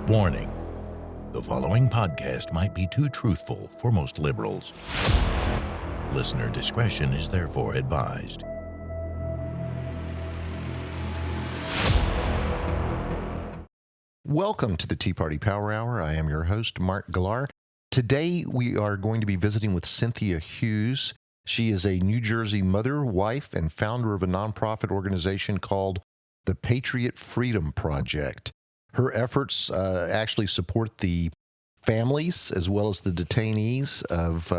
Warning: the following podcast might be too truthful for most liberals. Listener discretion is therefore advised. Welcome to the Tea Party Power Hour. I am your host, Mark Galar. Today we are going to be visiting with Cynthia Hughes. She is a New Jersey mother, wife, and founder of a nonprofit organization called the Patriot Freedom Project. Her efforts actually support the families as well as the detainees of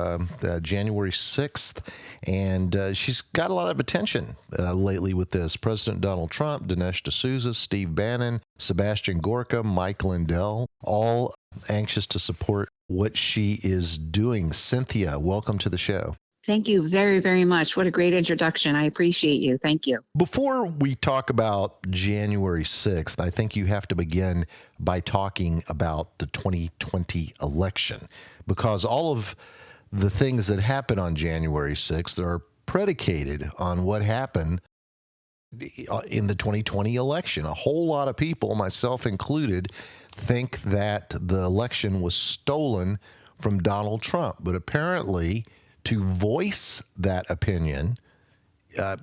January 6th, and she's got a lot of attention lately with this. President Donald Trump, Dinesh D'Souza, Steve Bannon, Sebastian Gorka, Mike Lindell, all anxious to support what she is doing. Cynthia, welcome to the show. Thank you very, very much. What a great introduction. I appreciate you. Thank you. Before we talk about January 6th, I think you have to begin by talking about the 2020 election, because all of the things that happened on January 6th are predicated on what happened in the 2020 election. A whole lot of people, myself included, think that the election was stolen from Donald Trump, but apparently to voice that opinion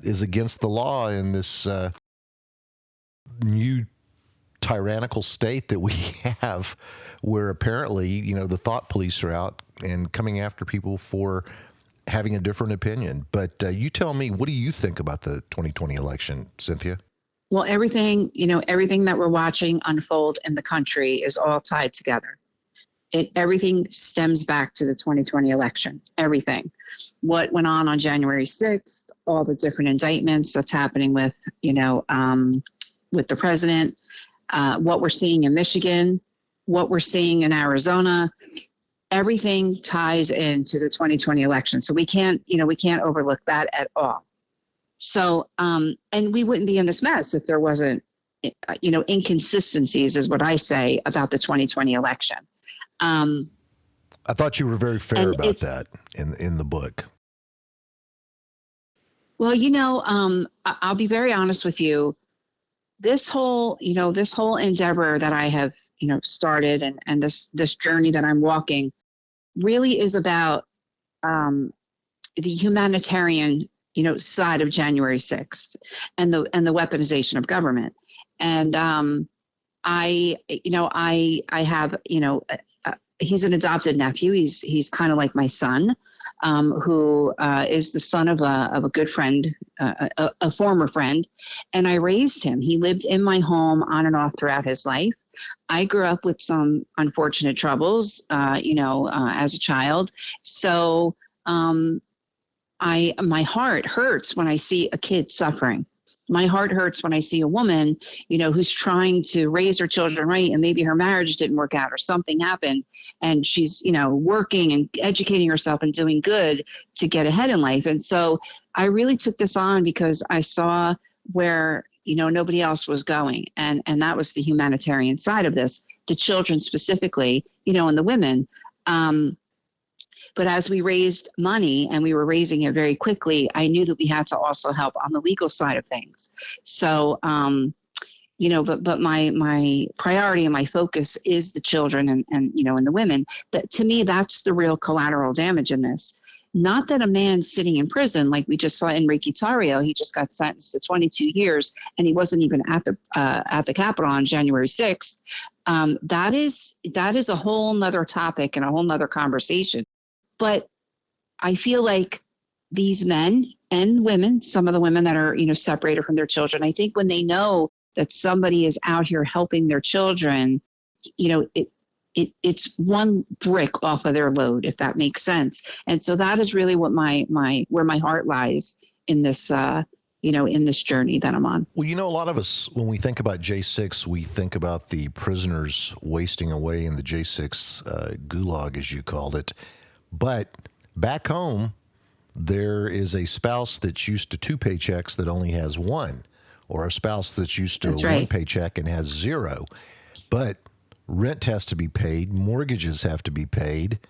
is against the law in this new tyrannical state that we have, where apparently, you know, the thought police are out and coming after people for having a different opinion. But you tell me, what do you think about the 2020 election, Cynthia? Well, everything that we're watching unfold in the country is all tied together. Everything stems back to the 2020 election. Everything. What went on January 6th, all the different indictments that's happening with the president, what we're seeing in Michigan, what we're seeing in Arizona, everything ties into the 2020 election. So we can't overlook that at all. So, and we wouldn't be in this mess if there wasn't, inconsistencies is what I say about the 2020 election. I thought you were very fair about that in the book. Well, I'll be very honest with you. This whole endeavor that I have, started and this journey that I'm walking really is about the humanitarian, side of January 6th and the weaponization of government. And I have, he's an adopted nephew. He's kind of like my son, who is the son of a good friend, a former friend, and I raised him. He lived in my home on and off throughout his life. I grew up with some unfortunate troubles, as a child. So my heart hurts when I see a kid suffering. My heart hurts when I see a woman, who's trying to raise her children right, and maybe her marriage didn't work out or something happened, and she's, working and educating herself and doing good to get ahead in life. And so I really took this on because I saw where, nobody else was going. And that was the humanitarian side of this, the children specifically, and the women. But as we raised money, and we were raising it very quickly, I knew that we had to also help on the legal side of things. So, but my priority and my focus is the children and the women. That, to me, that's the real collateral damage in this. Not that a man sitting in prison, like we just saw Enrique Tarrio, he just got sentenced to 22 years, and he wasn't even at the Capitol on January 6th. That is a whole nother topic and a whole nother conversation. But I feel like these men and women, some of the women that are, separated from their children, I think when they know that somebody is out here helping their children, it's one brick off of their load, if that makes sense. And so that is really what where my heart lies in this, in this journey that I'm on. Well, a lot of us, when we think about J6, we think about the prisoners wasting away in the J6 gulag, as you called it. But back home, there is a spouse that's used to 2 paychecks that only has 1, or a spouse that's used to one paycheck and has 0. But rent has to be paid, mortgages have to be paid,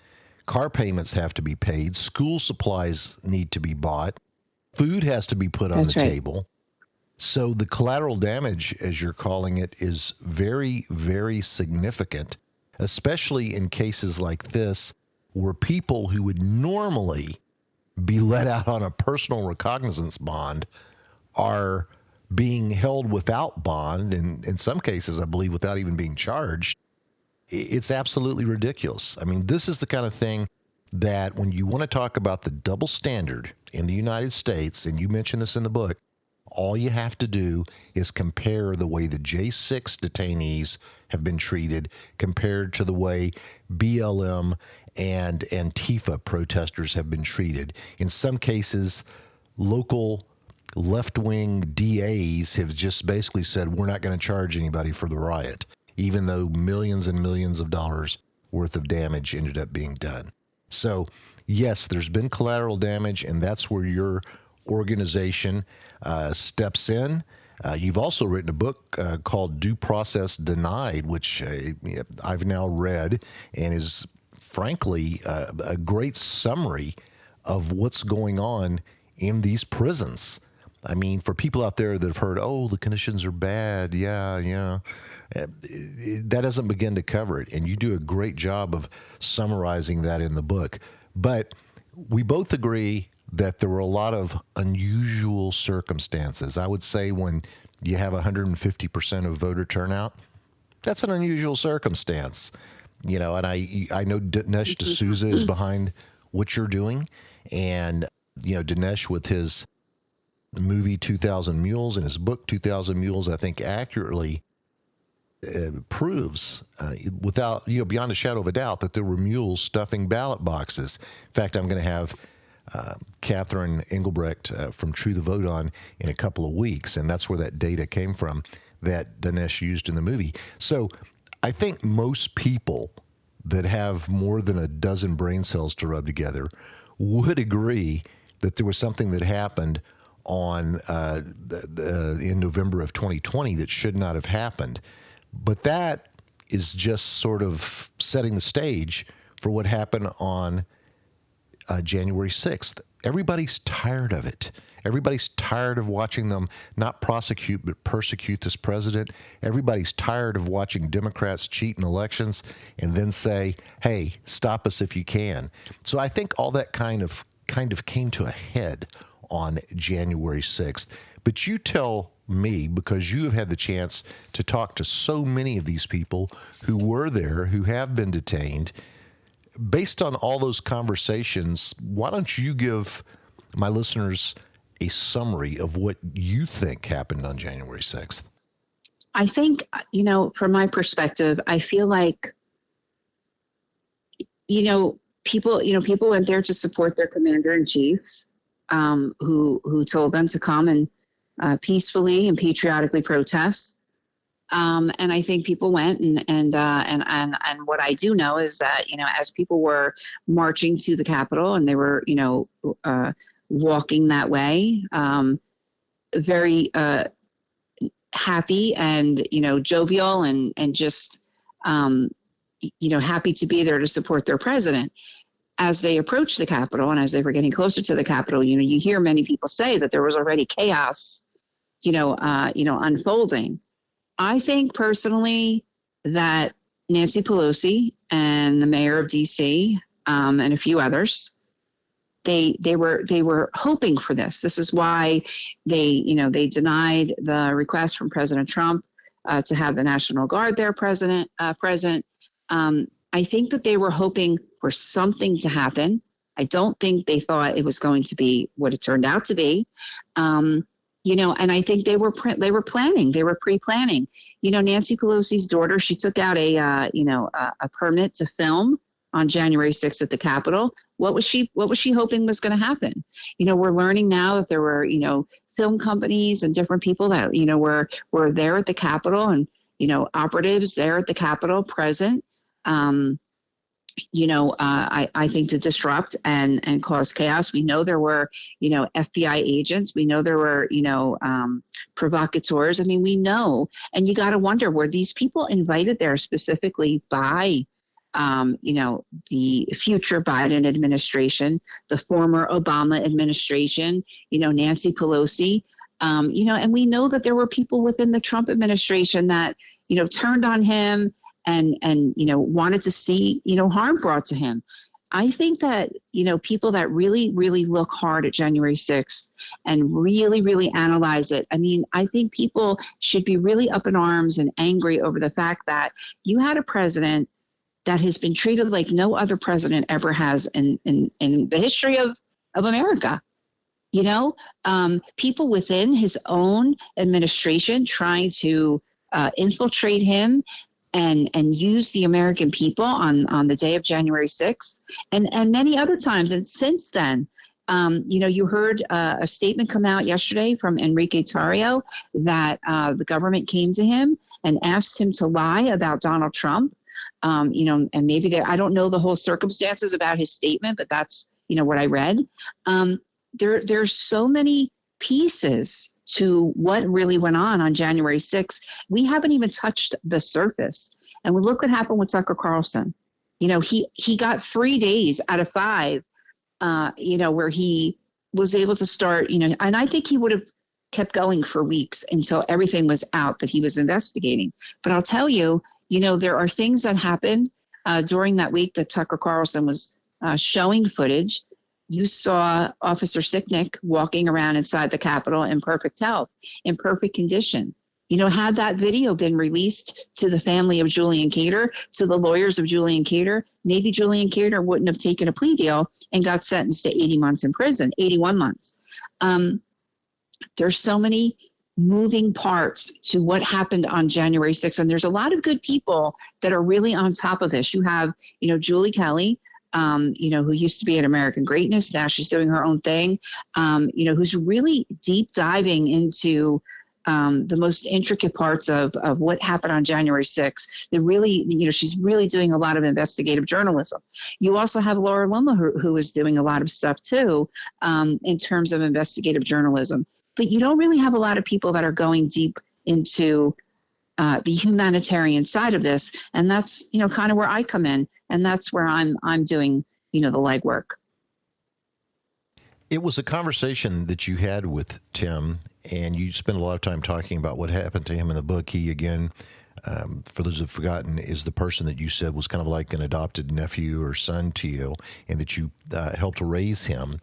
car payments have to be paid, school supplies need to be bought, food has to be put on the table. So the collateral damage, as you're calling it, is very, very significant, especially in cases like this where people who would normally be let out on a personal recognizance bond are being held without bond, and in some cases, I believe, without even being charged. It's absolutely ridiculous. I mean, this is the kind of thing that when you want to talk about the double standard in the United States, and you mentioned this in the book, all you have to do is compare the way the J6 detainees have been treated compared to the way BLM and Antifa protesters have been treated. In some cases, local left-wing DAs have just basically said, we're not going to charge anybody for the riot, even though millions and millions of dollars worth of damage ended up being done. So, yes, there's been collateral damage, and that's where your organization steps in. You've also written a book called Due Process Denied, which I've now read and is, frankly, a great summary of what's going on in these prisons. I mean, for people out there that have heard, oh, the conditions are bad, that doesn't begin to cover it. And you do a great job of summarizing that in the book. But we both agree that there were a lot of unusual circumstances. I would say when you have 150% of voter turnout, that's an unusual circumstance. And I know Dinesh D'Souza is behind what you're doing. And, Dinesh with his movie 2000 Mules and his book 2000 Mules, I think accurately proves without, beyond a shadow of a doubt that there were mules stuffing ballot boxes. In fact, I'm going to have Catherine Engelbrecht from True the Vote on in a couple of weeks, and that's where that data came from that Dinesh used in the movie. So I think most people that have more than a dozen brain cells to rub together would agree that there was something that happened on in November of 2020 that should not have happened. But that is just sort of setting the stage for what happened on January 6th. Everybody's tired of it. Everybody's tired of watching them not prosecute but persecute this president. Everybody's tired of watching Democrats cheat in elections and then say, hey, stop us if you can. So I think all that kind of came to a head on January 6th. But you tell me, because you have had the chance to talk to so many of these people who were there, who have been detained, based on all those conversations, why don't you give my listeners a summary of what you think happened on January 6th? I think, from my perspective, I feel like, people went there to support their commander in chief, who told them to come and peacefully and patriotically protest. And I think people went and what I do know is that, as people were marching to the Capitol and they were, walking that way, very happy and, jovial and just, happy to be there to support their president. As they approached the Capitol and as they were getting closer to the Capitol, you hear many people say that there was already chaos, unfolding. I think personally that Nancy Pelosi and the mayor of DC and a few others, they were hoping for this. This is why they denied the request from President Trump to have the National Guard there present. I think that they were hoping for something to happen. I don't think they thought it was going to be what it turned out to be. And I think they were planning. They were pre-planning. Nancy Pelosi's daughter, she took out a permit to film on January 6th at the Capitol. What was she hoping was going to happen? We're learning now that there were, film companies and different people that, were there at the Capitol and, operatives there at the Capitol present. I think to disrupt and cause chaos. We know there were, FBI agents. We know there were, provocateurs. I mean, we know, and you got to wonder, were these people invited there specifically by, the future Biden administration, the former Obama administration, Nancy Pelosi? And we know that there were people within the Trump administration that, turned on him and wanted to see, harm brought to him. I think that, people that really, really look hard at January 6th and really, really analyze it. I mean, I think people should be really up in arms and angry over the fact that you had a president that has been treated like no other president ever has in the history of America. People within his own administration trying to infiltrate him and use the American people on the day of January 6th and many other times. And since then, you heard a statement come out yesterday from Enrique Tarrio that the government came to him and asked him to lie about Donald Trump. And maybe I don't know the whole circumstances about his statement, but that's, what I read. There's so many pieces to what really went on January 6th. We haven't even touched the surface. And we look what happened with Tucker Carlson. He got 3 days out of 5, where he was able to start, and I think he would have kept going for weeks until everything was out that he was investigating. But I'll tell you, there are things that happened during that week that Tucker Carlson was showing footage. You saw Officer Sicknick walking around inside the Capitol in perfect health, in perfect condition. Had that video been released to the family of Julian Cater, to the lawyers of Julian Cater, maybe Julian Cater wouldn't have taken a plea deal and got sentenced to 80 months in prison, 81 months. There's so many moving parts to what happened on January 6th. And there's a lot of good people that are really on top of this. You have, Julie Kelly, who used to be at American Greatness. Now she's doing her own thing, who's really deep diving into the most intricate parts of what happened on January 6th. She's really doing a lot of investigative journalism. You also have Laura Luma, who is doing a lot of stuff too, in terms of investigative journalism. But you don't really have a lot of people that are going deep into the humanitarian side of this. And that's, kind of where I come in. And that's where I'm doing, the legwork. It was a conversation that you had with Tim, and you spent a lot of time talking about what happened to him in the book. He, again, for those who've forgotten, is the person that you said was kind of like an adopted nephew or son to you, and that you helped raise him.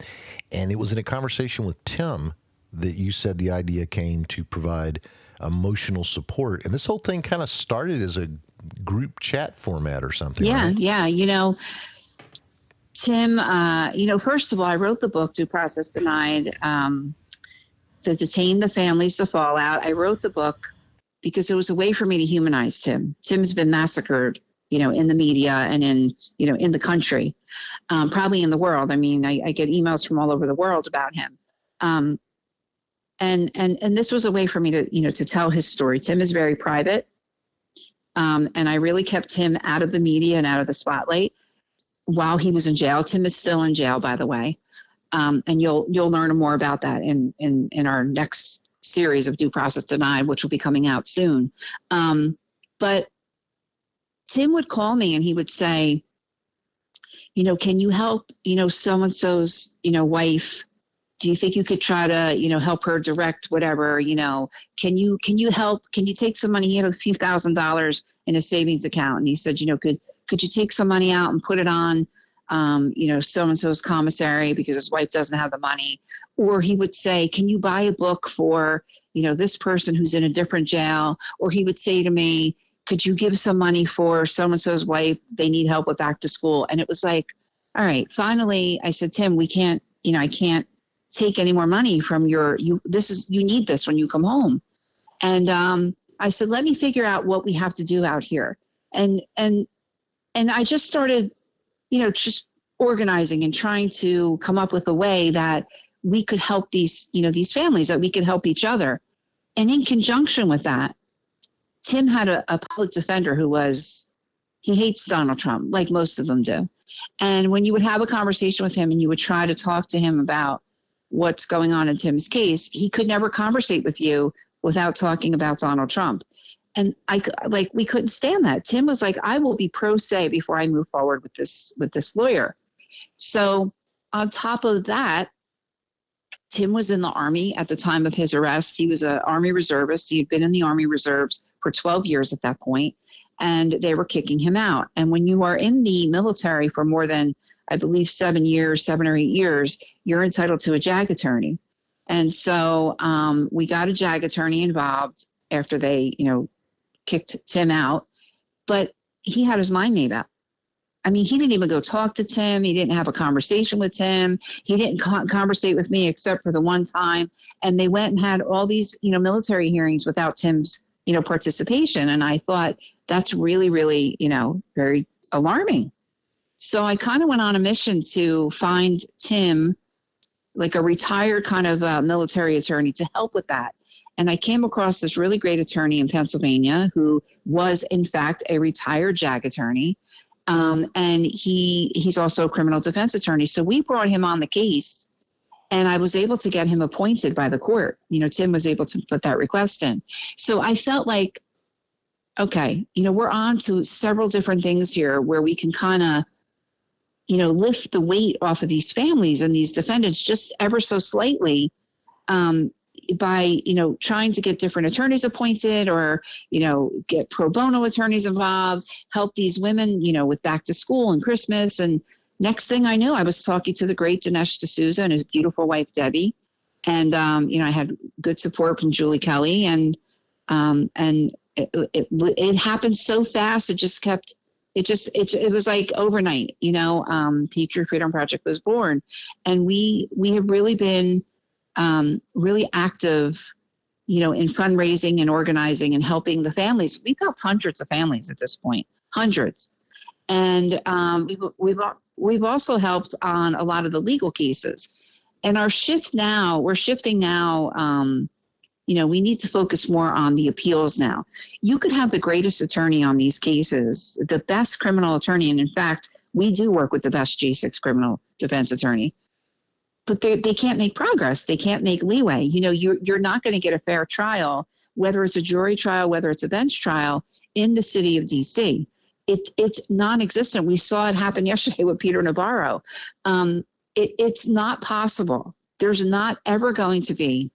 And it was in a conversation with Tim that you said the idea came to provide emotional support. And this whole thing kind of started as a group chat format or something. Yeah, right? yeah. Tim, first of all, I wrote the book, Due Process Denied, to detain the families, the fallout. I wrote the book because it was a way for me to humanize Tim. Tim's been massacred, in the media and in the country, probably in the world. I mean, I get emails from all over the world about him. And this was a way for me to, to tell his story. Tim is very private. And I really kept him out of the media and out of the spotlight while he was in jail. Tim is still in jail, by the way. And you'll learn more about that in our next series of Due Process Denied, which will be coming out soon. But Tim would call me and he would say, can you help, so-and-so's, wife? Do you think you could try to, help her direct whatever, can you help? Can you take some money? He had a few $1,000s in a savings account. And he said, could you take some money out and put it on, so-and-so's commissary because his wife doesn't have the money? Or he would say, can you buy a book for, this person who's in a different jail? Or he would say to me, could you give some money for so-and-so's wife? They need help with back to school. And it was like, all right, finally, I said, Tim, we can't, I can't take any more money from you need this when you come home. And I said, let me figure out what we have to do out here. And I just started, just organizing and trying to come up with a way that we could help these families, that we could help each other. And in conjunction with that, Tim had a public defender he hates Donald Trump, like most of them do. And when you would have a conversation with him and you would try to talk to him about what's going on in Tim's case, he could never conversate with you without talking about Donald Trump. And we couldn't stand that. Tim was like, I will be pro se before I move forward with this lawyer. So on top of that, Tim was in the Army at the time of his arrest. He was an Army reservist. He had been in the Army Reserves for 12 years at that point, and they were kicking him out. And when you are in the military for more than, I believe, 7 or 8 years, you're entitled to a JAG attorney. And so we got a JAG attorney involved after they, kicked Tim out. But he had his mind made up. I mean, he didn't even go talk to Tim. He didn't have a conversation with Tim. He didn't conversate with me except for the one time. And they went and had all these, military hearings without Tim's, participation. And I thought that's really, really, very alarming. So I kind of went on a mission to find Tim, like a retired kind of military attorney, to help with that. And I came across this really great attorney in Pennsylvania who was, in fact, a retired JAG attorney. And he's also a criminal defense attorney. So we brought him on the case, and I was able to get him appointed by the court. Tim was able to put that request in. So I felt like, okay, we're on to several different things here where we can kind of, lift the weight off of these families and these defendants just ever so slightly, by, trying to get different attorneys appointed or, get pro bono attorneys involved, help these women, with back to school and Christmas. And next thing I knew, I was talking to the great Dinesh D'Souza and his beautiful wife, Debbie. And, I had good support from Julie Kelly, and it happened so fast. It was like overnight, Teacher Freedom Project was born. And we have really been, really active, in fundraising and organizing and helping the families. We've helped hundreds of families at this point, hundreds. And we've also helped on a lot of the legal cases. And we're shifting now, we need to focus more on the appeals now. You could have the greatest attorney on these cases, the best criminal attorney. And in fact, we do work with the best G6 criminal defense attorney. But they can't make progress. They can't make leeway. You're not going to get a fair trial, whether it's a jury trial, whether it's a bench trial, in the city of D.C. It's non-existent. We saw it happen yesterday with Peter Navarro. It's not possible. There's not ever going to be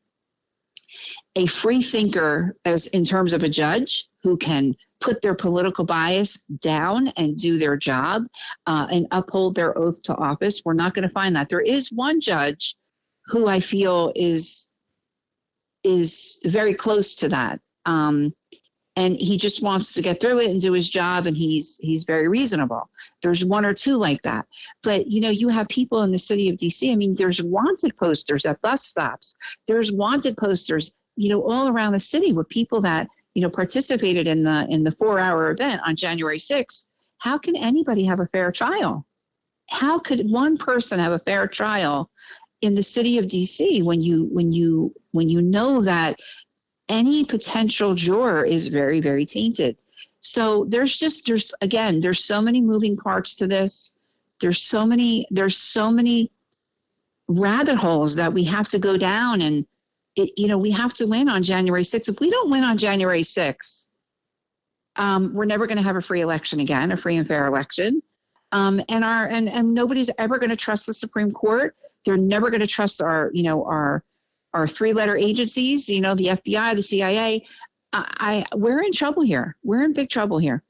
a free thinker as in terms of a judge who can put their political bias down and do their job and uphold their oath to office. We're not going to find that. There is one judge who I feel is very close to that. And he just wants to get through it and do his job, and he's very reasonable. There's one or two like that. But, you have people in the city of D.C. I mean, there's wanted posters at bus stops. There's wanted posters, all around the city with people that, participated in the 4-hour event on January 6th. How can anybody have a fair trial? How could one person have a fair trial in the city of D.C. when you know that any potential juror is very, very tainted? So there's so many moving parts to this. There's so many rabbit holes that we have to go down, and we have to win on January 6th. If we don't win on January 6th, we're never going to have a free election again, a free and fair election. And nobody's ever going to trust the Supreme Court. They're never going to trust our 3-letter agencies, the FBI, the CIA. We're in trouble here. We're in big trouble here.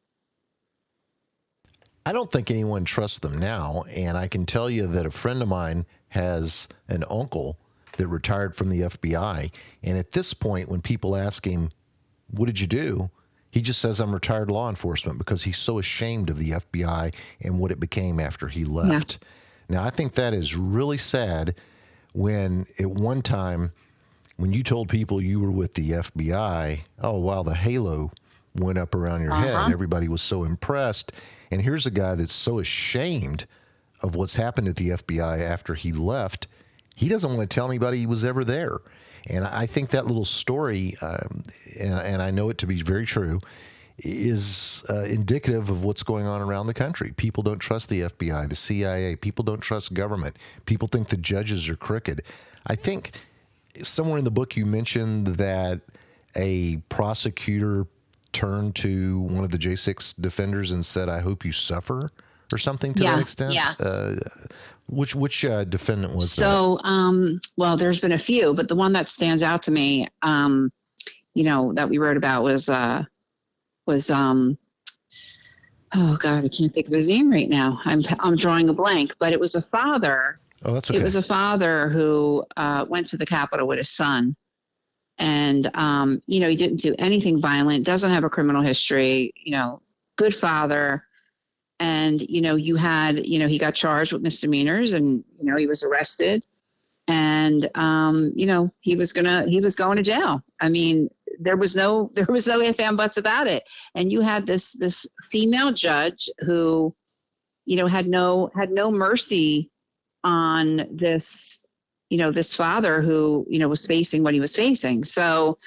I don't think anyone trusts them now. And I can tell you that a friend of mine has an uncle that retired from the FBI. And at this point, when people ask him, what did you do? He just says, I'm retired law enforcement, because he's so ashamed of the FBI and what it became after he left. Yeah. Now, I think that is really sad when at one time, when you told people you were with the FBI, oh, wow, the halo went up around your head. Everybody was so impressed. And here's a guy that's so ashamed of what's happened at the FBI after he left. He doesn't want to tell anybody he was ever there. And I think that little story, and I know it to be very true, is indicative of what's going on around the country. People don't trust the FBI, the CIA. People don't trust government. People think the judges are crooked. I think somewhere in the book you mentioned that a prosecutor turned to one of the J6 defenders and said, I hope you suffer, or something to that Yeah, extent. yeah. Which defendant was that? So, well, there's been a few, but the one that stands out to me, that we wrote about was oh God, I can't think of his name right now. I'm drawing a blank, but it was a father. Oh, that's okay. It was a father who went to the Capitol with his son, and he didn't do anything violent, doesn't have a criminal history, good father. And he got charged with misdemeanors, and he was arrested, and he was going to jail. I mean, there was no ifs and buts about it. And you had this female judge who had no mercy on this this father who was facing what he was facing. So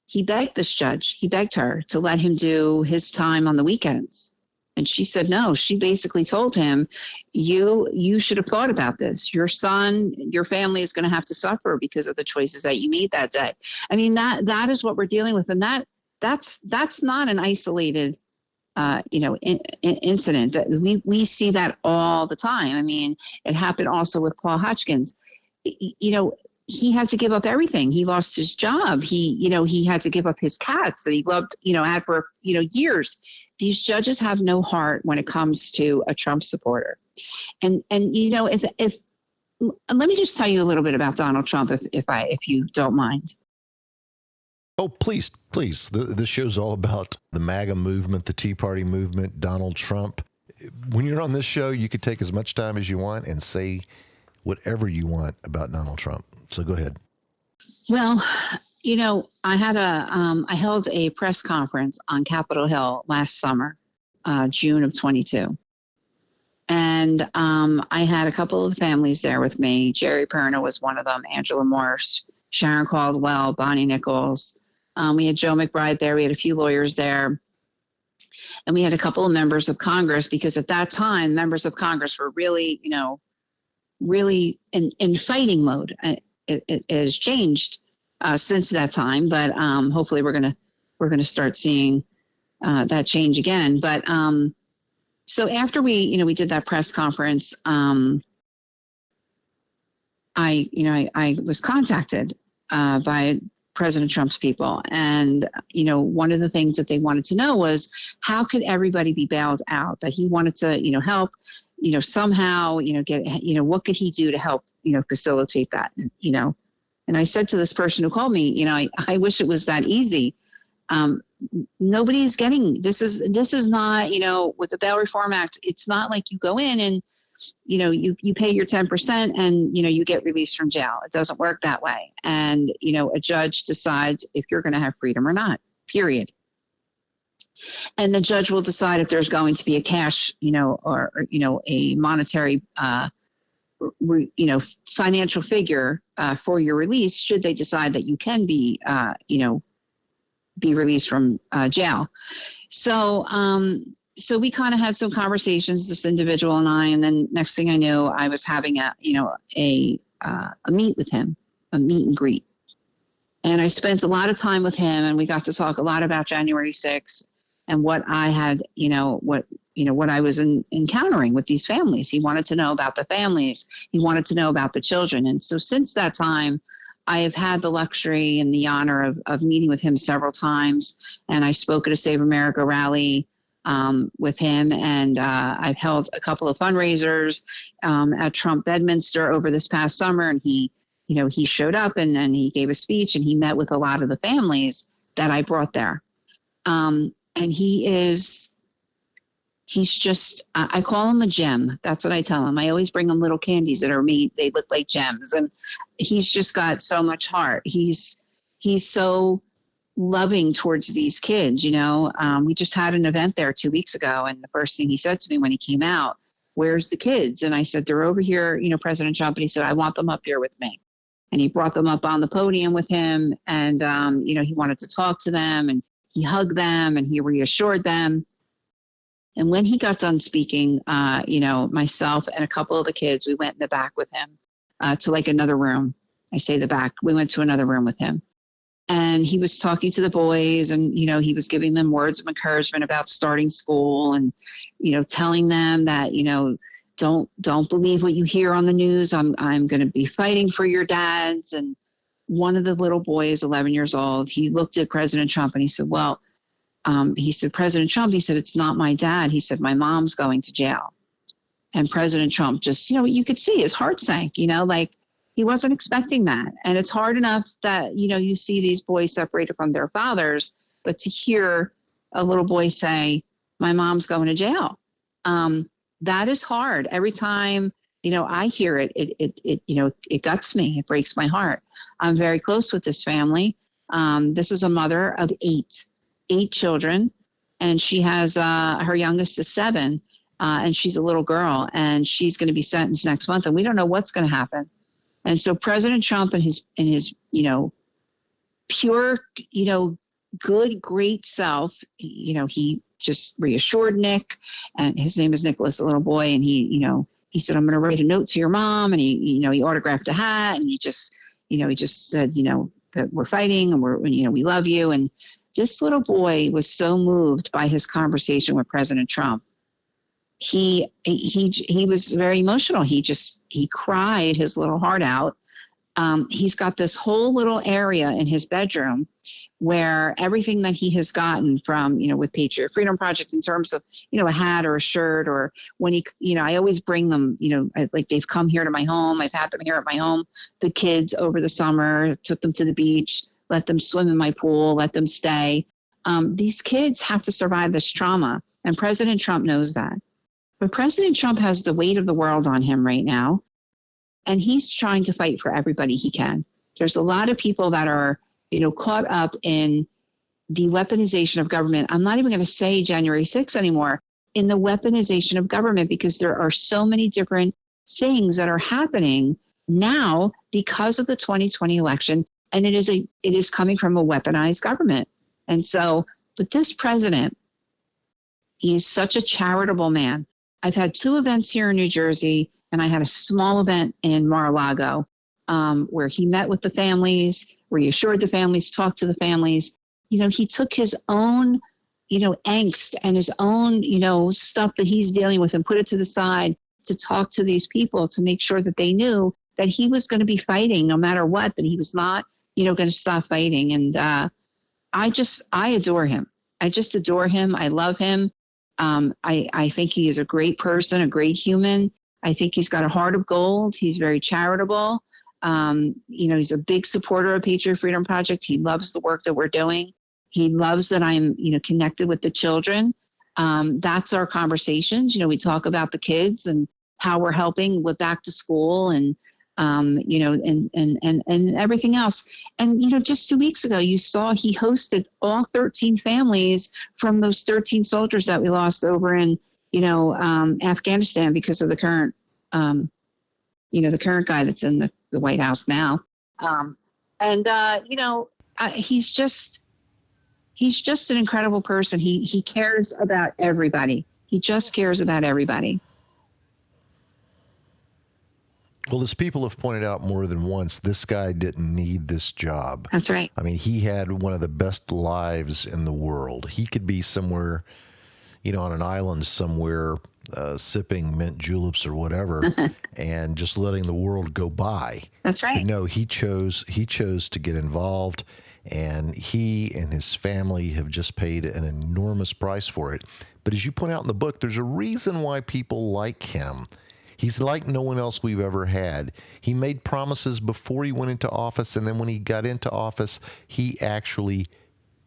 he begged this judge, he begged her to let him do his time on the weekends. And she said no. She basically told him, you should have thought about this. Your son, your family is going to have to suffer because of the choices that you made that day. I mean, that is what we're dealing with. And that's not an isolated incident. We see that all the time. I mean, it happened also with Paul Hotchkiss. He had to give up everything. He lost his job. He had to give up his cats that he loved, had for, years. These judges have no heart when it comes to a Trump supporter. And if let me just tell you a little bit about Donald Trump, if you don't mind. Oh, please. This show's all about the MAGA movement, the Tea Party movement, Donald Trump. When you're on this show, you could take as much time as you want and say whatever you want about Donald Trump. So go ahead. Well, I held a press conference on Capitol Hill last summer, June of 22. And I had a couple of families there with me. Jerry Perna was one of them, Angela Morse, Sharon Caldwell, Bonnie Nichols. We had Joe McBride there. We had a few lawyers there. And we had a couple of members of Congress, because at that time, members of Congress were really, really in fighting mode. It has changed since that time, but hopefully we're gonna start seeing that change again. But so after we did that press conference, I was contacted by President Trump's people, and one of the things that they wanted to know was how could everybody be bailed out. That he wanted to help somehow get what could he do to help facilitate that. And I said to this person who called me, I wish it was that easy. Nobody's getting this is not with the Bail Reform Act. It's not like you go in and you pay your 10% and you get released from jail. It doesn't work that way. And a judge decides if you're going to have freedom or not, period. And the judge will decide if there's going to be a cash or a monetary financial figure for your release, should they decide that you can be released from jail. So we kind of had some conversations, this individual and I, and then next thing I knew, I was having a meet with him, a meet and greet. And I spent a lot of time with him, and we got to talk a lot about January 6th and what I had, what I was encountering with these families. He wanted to know about the families. He wanted to know about the children. And so since that time, I have had the luxury and the honor of meeting with him several times. And I spoke at a Save America rally with him. And I've held a couple of fundraisers at Trump Bedminster over this past summer. And he showed up and he gave a speech, and he met with a lot of the families that I brought there. And he's just, I call him a gem. That's what I tell him. I always bring him little candies that are made, they look like gems. And he's just got so much heart. He's so loving towards these kids. We just had an event there 2 weeks ago. And the first thing he said to me when he came out, "Where's the kids?" And I said, "They're over here, President Trump." And he said, "I want them up here with me." And he brought them up on the podium with him. And, he wanted to talk to them, and he hugged them and he reassured them. And when he got done speaking, myself and a couple of the kids, we went in the back with him to like another room. I say the back. We went to another room with him. And he was talking to the boys, and, he was giving them words of encouragement about starting school, and, telling them that, don't believe what you hear on the news. I'm going to be fighting for your dads. And one of the little boys, 11 years old, he looked at President Trump and he said, well, he said, President Trump, he said, it's not my dad. He said, my mom's going to jail. And President Trump just, you could see his heart sank, like he wasn't expecting that. And it's hard enough that, you see these boys separated from their fathers, but to hear a little boy say, my mom's going to jail, that is hard. Every time, I hear it, it guts me. It breaks my heart. I'm very close with this family. This is a mother of eight children, and she has, her youngest is 7. And she's a little girl, and she's going to be sentenced next month, and we don't know what's going to happen. And so President Trump and his pure, good, great self, he just reassured Nick, and his name is Nicholas, a little boy. And he said, I'm going to write a note to your mom. And he autographed a hat, and he just said, that we're fighting, and we love you. And this little boy was so moved by his conversation with President Trump. He was very emotional. He cried his little heart out. He's got this whole little area in his bedroom where everything that he has gotten from, with Patriot Freedom Project in terms of, a hat or a shirt, or when I always bring them, like they've come here to my home. I've had them here at my home, the kids over the summer, took them to the beach, let them swim in my pool, let them stay. These kids have to survive this trauma. And President Trump knows that. But President Trump has the weight of the world on him right now, and he's trying to fight for everybody he can. There's a lot of people that are, caught up in the weaponization of government. I'm not even going to say January 6th anymore, in the weaponization of government, because there are so many different things that are happening now because of the 2020 election, and it is coming from a weaponized government. And so, but this president, he's such a charitable man. I've had 2 events here in New Jersey, and I had a small event in Mar-a-Lago where he met with the families, reassured the families, talked to the families. He took his own, angst and his own, stuff that he's dealing with and put it to the side to talk to these people to make sure that they knew that he was going to be fighting no matter what, that he was not, going to stop fighting. And I adore him. I just adore him. I love him. I think he is a great person, a great human. I think he's got a heart of gold. He's very charitable. He's a big supporter of Patriot Freedom Project. He loves the work that we're doing. He loves that I'm, connected with the children. That's our conversations. We talk about the kids and how we're helping with back to school and, and everything else. And, just 2 weeks ago, you saw he hosted all 13 families from those 13 soldiers that we lost over in, Afghanistan because of the current, the current guy that's in the White House now. He's just an incredible person. He cares about everybody. He just cares about everybody. Well, as people have pointed out more than once, this guy didn't need this job. That's right. I mean, he had one of the best lives in the world. He could be somewhere, on an island somewhere, sipping mint juleps or whatever, and just letting the world go by. That's right. But no, he chose to get involved, and he and his family have just paid an enormous price for it. But as you point out in the book, there's a reason why people like him. He's like no one else we've ever had. He made promises before he went into office, and then when he got into office, he actually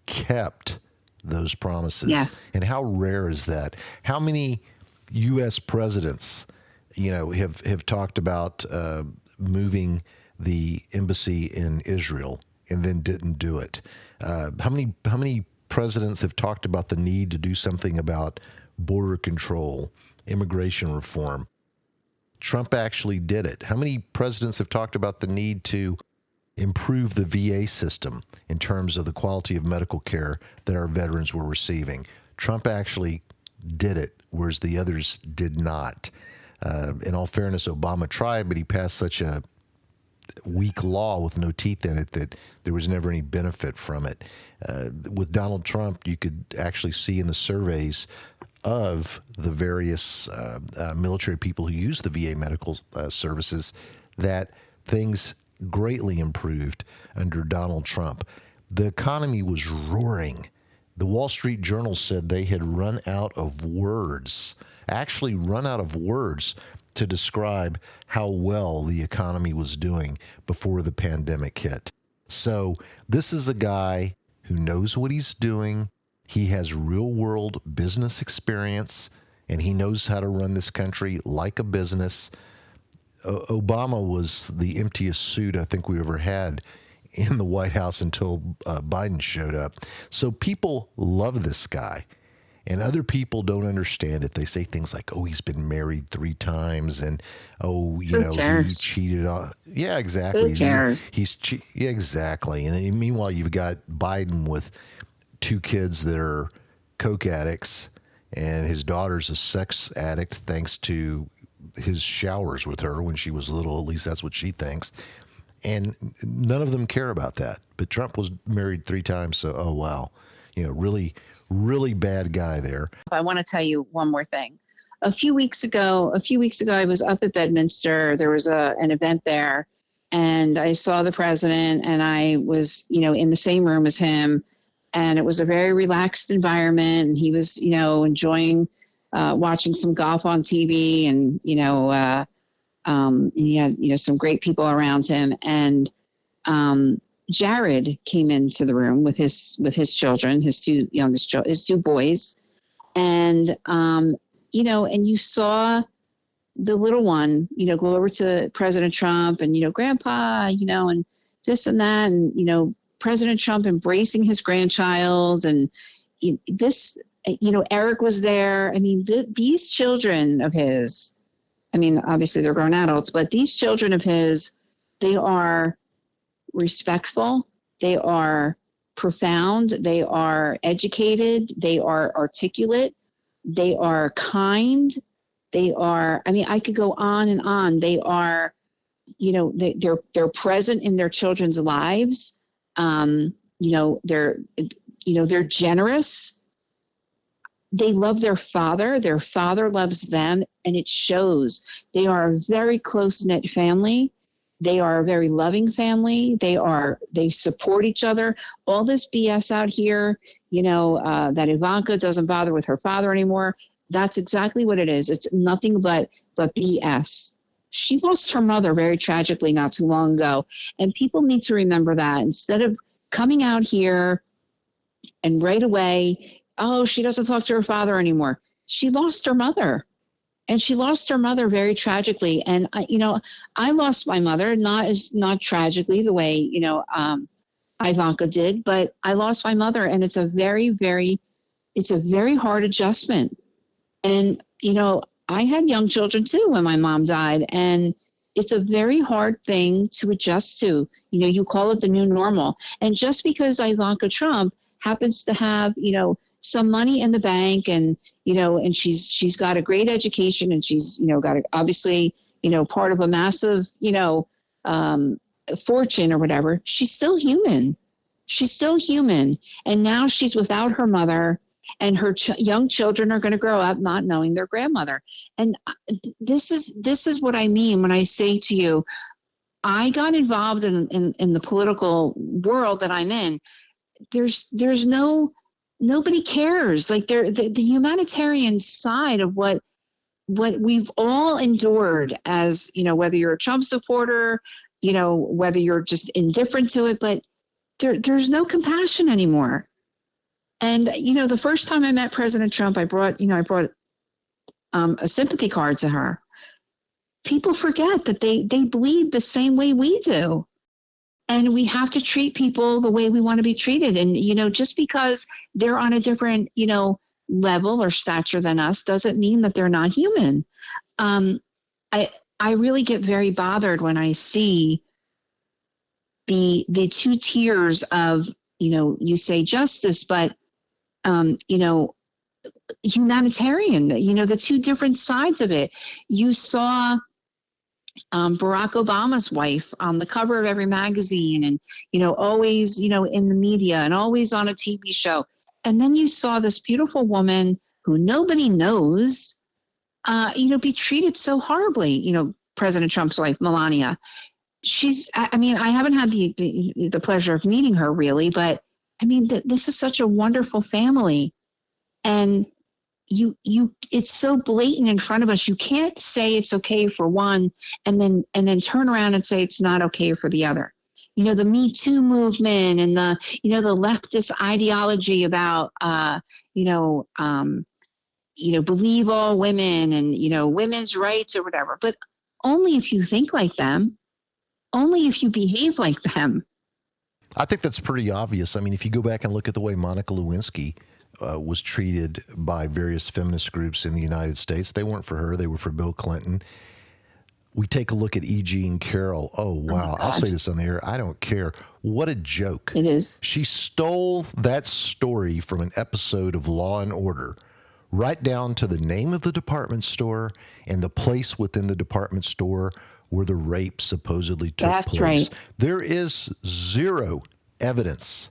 kept those promises. Yes. And how rare is that? How many U.S. presidents, have talked about moving the embassy in Israel and then didn't do it? How many presidents have talked about the need to do something about border control, immigration reform? Trump actually did it. How many presidents have talked about the need to improve the VA system in terms of the quality of medical care that our veterans were receiving? Trump actually did it, whereas the others did not. In all fairness, Obama tried, but he passed such a weak law with no teeth in it, that there was never any benefit from it. With Donald Trump, you could actually see in the surveys of the various military people who use the VA medical services that things greatly improved under Donald Trump. The economy was roaring. The Wall Street Journal said they had run out of words, actually run out of words to describe how well the economy was doing before the pandemic hit. So this is a guy who knows what he's doing. He has real world business experience, and he knows how to run this country like a business. Obama was the emptiest suit I think we ever had in the White House until Biden showed up. So people love this guy, and other people don't understand it. They say things like, "Oh, he's been married 3 times," and "Oh, you know, he cheated on." Yeah, exactly. Who cares? Yeah, exactly. And then, meanwhile, you've got Biden with 2 kids that are coke addicts, and his daughter's a sex addict thanks to his showers with her when she was little. At least that's what she thinks. And none of them care about that. But Trump was married 3 times, so oh wow, really, really bad guy there. I want to tell you one more thing. A few weeks ago, I was up at Bedminster. There was an event there, and I saw the president, and I was, in the same room as him, and it was a very relaxed environment. And he was, enjoying watching some golf on TV, and he had, some great people around him. And Jared came into the room with his children, his 2 youngest children, his 2 boys. And, and you saw the little one, go over to President Trump and, Grandpa, and this and that. And, President Trump embracing his grandchild. And this, Eric was there. I mean, these children of his, obviously they're grown adults, but these children of his, they are respectful, they are profound, they are educated, they are articulate, they are kind, they are, I could go on and on. They are, they're present in their children's lives. They're generous. They love their father loves them, and it shows. They are a very close-knit family. They are a very loving family. They support each other. All this BS out here, that Ivanka doesn't bother with her father anymore. That's exactly what it is. It's nothing but BS. She lost her mother very tragically not too long ago. And people need to remember that instead of coming out here and right away, oh, she doesn't talk to her father anymore. She lost her mother. And she lost her mother very tragically. And, I lost my mother, not tragically the way, Ivanka did, but I lost my mother. And it's a very, very hard adjustment. And, I had young children too when my mom died. And it's a very hard thing to adjust to. You call it the new normal. And just because Ivanka Trump happens to have, some money in the bank, and and she's got a great education, and she's got obviously part of a massive fortune or whatever, she's still human. And now she's without her mother, and her young children are going to grow up not knowing their grandmother. And this is what I mean when I say to you, I got involved in the political world that I'm in. There's nobody cares. Like the humanitarian side of what we've all endured as, whether you're a Trump supporter, whether you're just indifferent to it, but there's no compassion anymore. And, the first time I met President Trump, I brought a sympathy card to her. People forget that they bleed the same way we do. And we have to treat people the way we want to be treated. And, just because they're on a different, level or stature than us doesn't mean that they're not human. I really get very bothered when I see the 2 tiers of, you say justice, but, humanitarian, the 2 different sides of it. You saw Barack Obama's wife on the cover of every magazine and, always, in the media and always on a TV show. And then you saw this beautiful woman who nobody knows, be treated so horribly. President Trump's wife, Melania. I haven't had the pleasure of meeting her really, but this is such a wonderful family. And it's so blatant in front of us. You can't say it's okay for one and then turn around and say it's not okay for the other. The Me Too movement and the leftist ideology about, believe all women and, women's rights or whatever, but only if you think like them, only if you behave like them. I think that's pretty obvious. I mean, if you go back and look at the way Monica Lewinsky was treated by various feminist groups in the United States, they weren't for her, they were for Bill Clinton. We take a look at E.G. and Carol. Oh, wow. I'll say this on the air. I don't care. What a joke. It is. She stole that story from an episode of Law and Order, right down to the name of the department store and the place within the department store where the rape supposedly took place. That's right. There is zero evidence,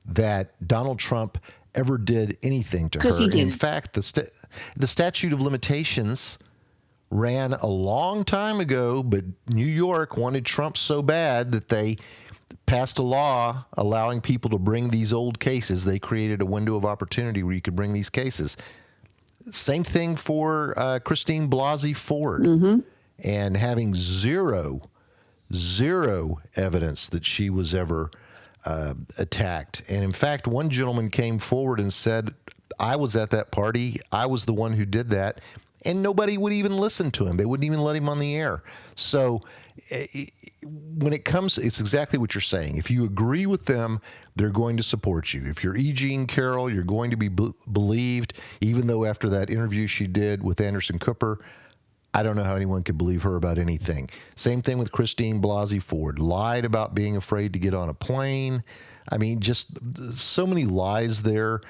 that Donald Trump ever did anything to her. He didn't. In fact, the statute of limitations ran a long time ago, but New York wanted Trump so bad that they passed a law allowing people to bring these old cases. They created a window of opportunity where you could bring these cases. Same thing for Christine Blasey Ford. Mm-hmm. And having zero evidence that she was ever attacked. And in fact, one gentleman came forward and said, I was at that party. I was the one who did that. And nobody would even listen to him. They wouldn't even let him on the air. So when it comes, it's exactly what you're saying. If you agree with them, they're going to support you. If you're E.G. and Carol, you're going to be believed, even though after that interview she did with Anderson Cooper, I don't know how anyone could believe her about anything. Same thing with Christine Blasey Ford. Lied about being afraid to get on a plane. I mean, just so many lies there.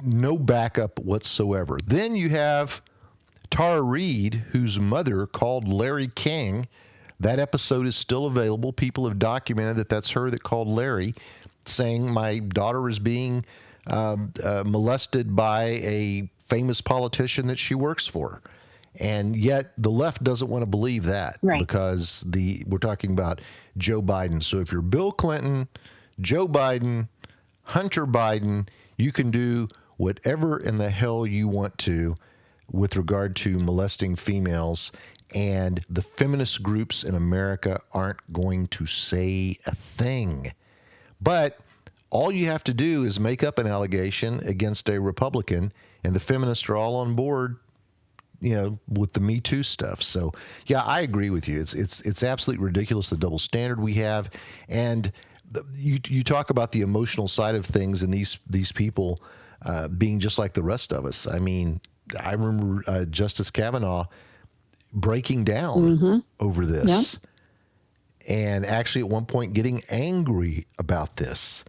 No backup whatsoever. Then you have Tara Reid, whose mother called Larry King. That episode is still available. People have documented that that's her that called Larry, saying my daughter is being molested by a famous politician that she works for. And yet the left doesn't want to believe that, right, because we're talking about Joe Biden. So if you're Bill Clinton, Joe Biden, Hunter Biden, you can do whatever in the hell you want to with regard to molesting females, and the feminist groups in America aren't going to say a thing. But all you have to do is make up an allegation against a Republican, and the feminists are all on board, with the Me Too stuff. So, yeah, I agree with you. It's absolutely ridiculous, the double standard we have. And you talk about the emotional side of things and these people being just like the rest of us. I mean, I remember Justice Kavanaugh breaking down over this, and actually at one point getting angry about this.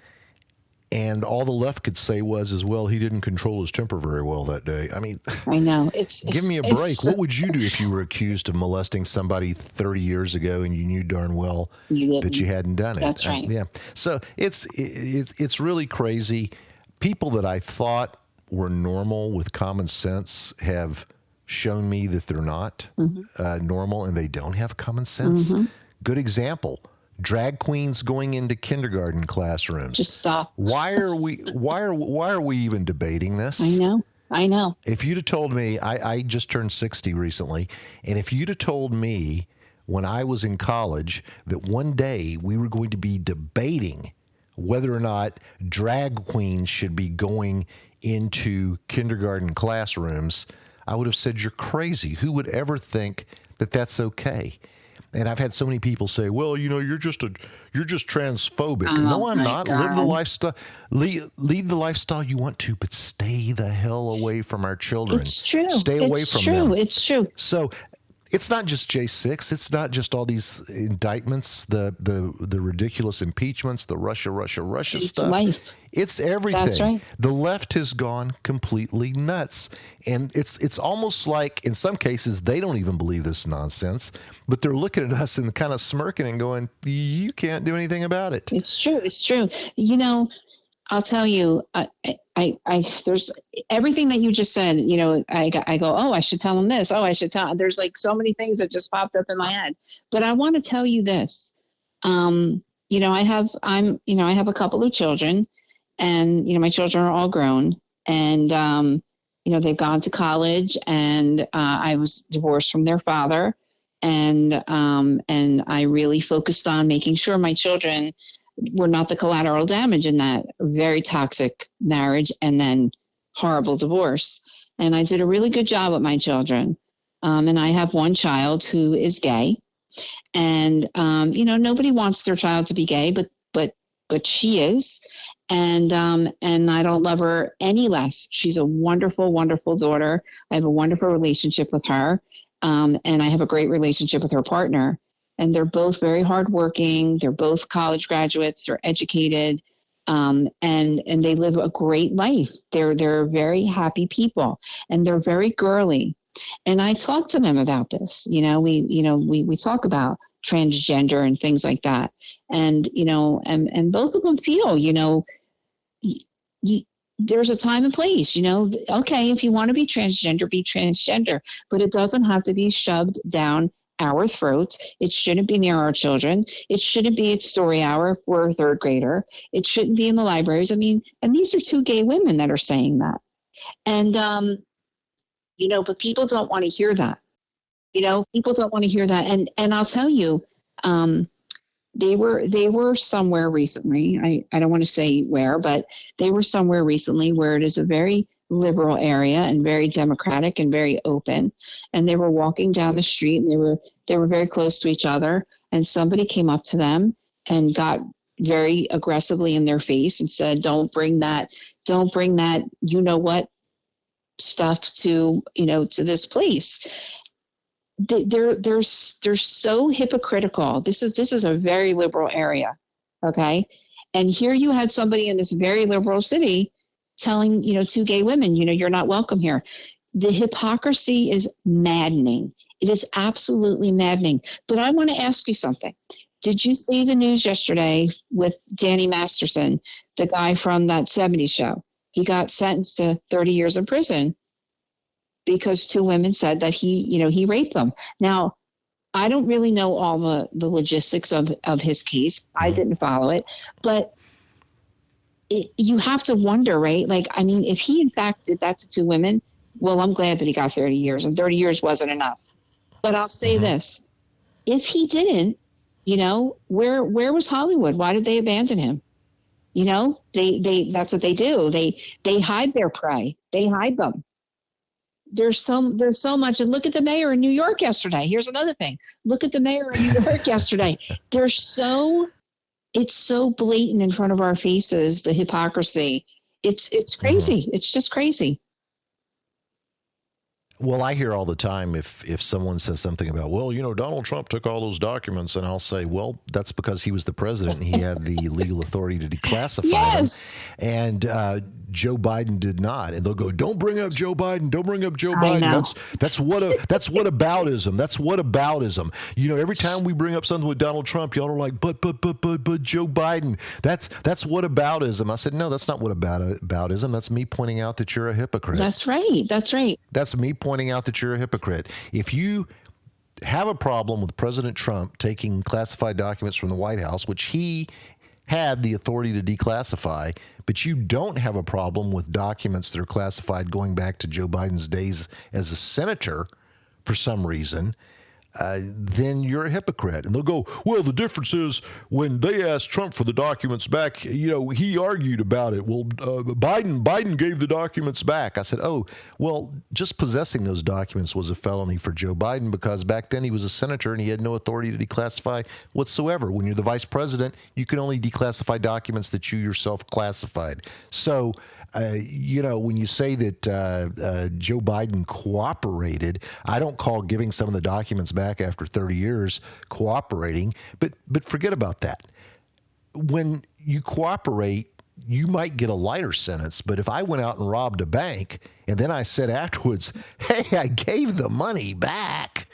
And all the left could say was, well, he didn't control his temper very well that day. I mean, I know. Give me a break. What would you do if you were accused of molesting somebody 30 years ago and you knew darn well that you hadn't done it? That's right. Yeah. So it's really crazy. People that I thought were normal with common sense have shown me that they're not normal, and they don't have common sense. Good example. Drag queens going into kindergarten classrooms. Just stop. Why are we even debating this? I know. If you'd have told me, I just turned 60 recently, and if you'd have told me when I was in college that one day we were going to be debating whether or not drag queens should be going into kindergarten classrooms, I would have said, you're crazy. Who would ever think that that's okay? And I've had so many people say, well, you're just transphobic. Oh, no, I'm not. God. Live the lifestyle. Lead the lifestyle you want to, but stay the hell away from our children. It's true. Stay away from them. It's true. So It's not just J6. It's not just all these indictments, the ridiculous impeachments, the Russia It's stuff. life. It's everything. That's right. The left has gone completely nuts. And it's almost like, in some cases, they don't even believe this nonsense, but they're looking at us and kind of smirking and going, you can't do anything about it. It's true. It's true. You know, I'll tell you, there's everything that you just said, you know, I go, oh, I should tell him this. Oh, I should tell. There's like so many things that just popped up in my head. But I want to tell you this. You know, I have a couple of children, and, you know, my children are all grown, and, you know, they've gone to college, and I was divorced from their father. And I really focused on making sure my children were not the collateral damage in that very toxic marriage and then horrible divorce. And I did a really good job with my children. And I have one child who is gay. And, you know, nobody wants their child to be gay, but she is. And I don't love her any less. She's a wonderful, wonderful daughter. I have a wonderful relationship with her. And I have a great relationship with her partner. And they're both very hardworking. They're both college graduates. They're educated, and they live a great life. They're very happy people, and they're very girly. And I talk to them about this. We talk about transgender and things like that. And and both of them feel, there's a time and place. Okay, if you want to be transgender, but it doesn't have to be shoved down our throats. It shouldn't be near our children. It shouldn't be at story hour for a third grader. It shouldn't be in the libraries. I mean, and these are two gay women that are saying that. And, but people don't want to hear that. People don't want to hear that. And I'll tell you, they were somewhere recently. I don't want to say where, but they were somewhere recently where it is a very liberal area and very democratic and very open. And they were walking down the street, and they were very close to each other. And somebody came up to them and got very aggressively in their face and said, don't bring that, stuff to this place. They're so hypocritical. This is a very liberal area. Okay. And here you had somebody in this very liberal city telling, two gay women, you're not welcome here. The hypocrisy is maddening. It is absolutely maddening. But I want to ask you something. Did you see the news yesterday with Danny Masterson, the guy from that 70s show? He got sentenced to 30 years in prison because two women said that he raped them. Now, I don't really know all the logistics of his case. I didn't follow it, but you have to wonder, right? Like, I mean, if he in fact did that to two women, well, I'm glad that he got 30 years, and 30 years wasn't enough. But I'll say this, if he didn't, where was Hollywood? Why did they abandon him? They that's what they do. They hide their prey. They hide them. There's so much. And look at the mayor in New York yesterday. Here's another thing. Look at the mayor in New York yesterday. It's so blatant in front of our faces, the hypocrisy. It's crazy. It's just crazy. Well, I hear all the time if someone says something about, well, Donald Trump took all those documents, and I'll say, well, that's because he was the president and he had the legal authority to declassify them. And Joe Biden did not. And they'll go, don't bring up Joe Biden. Don't bring up Joe Biden. That's whataboutism. That's whataboutism. Every time we bring up something with Donald Trump, y'all are like, but Joe Biden. That's whataboutism. I said, no, that's not whataboutism. That's me pointing out that you're a hypocrite. That's right. That's me pointing out that you're a hypocrite. If you have a problem with President Trump taking classified documents from the White House, which he had the authority to declassify, but you don't have a problem with documents that are classified going back to Joe Biden's days as a senator for some reason, then you're a hypocrite. And they'll go, well, the difference is when they asked Trump for the documents back, he argued about it. Well, Biden gave the documents back. I said, oh, well, just possessing those documents was a felony for Joe Biden because back then he was a senator and he had no authority to declassify whatsoever. When you're the vice president, you can only declassify documents that you yourself classified. So When you say that Joe Biden cooperated, I don't call giving some of the documents back after 30 years cooperating, but forget about that. When you cooperate, you might get a lighter sentence, but if I went out and robbed a bank and then I said afterwards, hey, I gave the money back,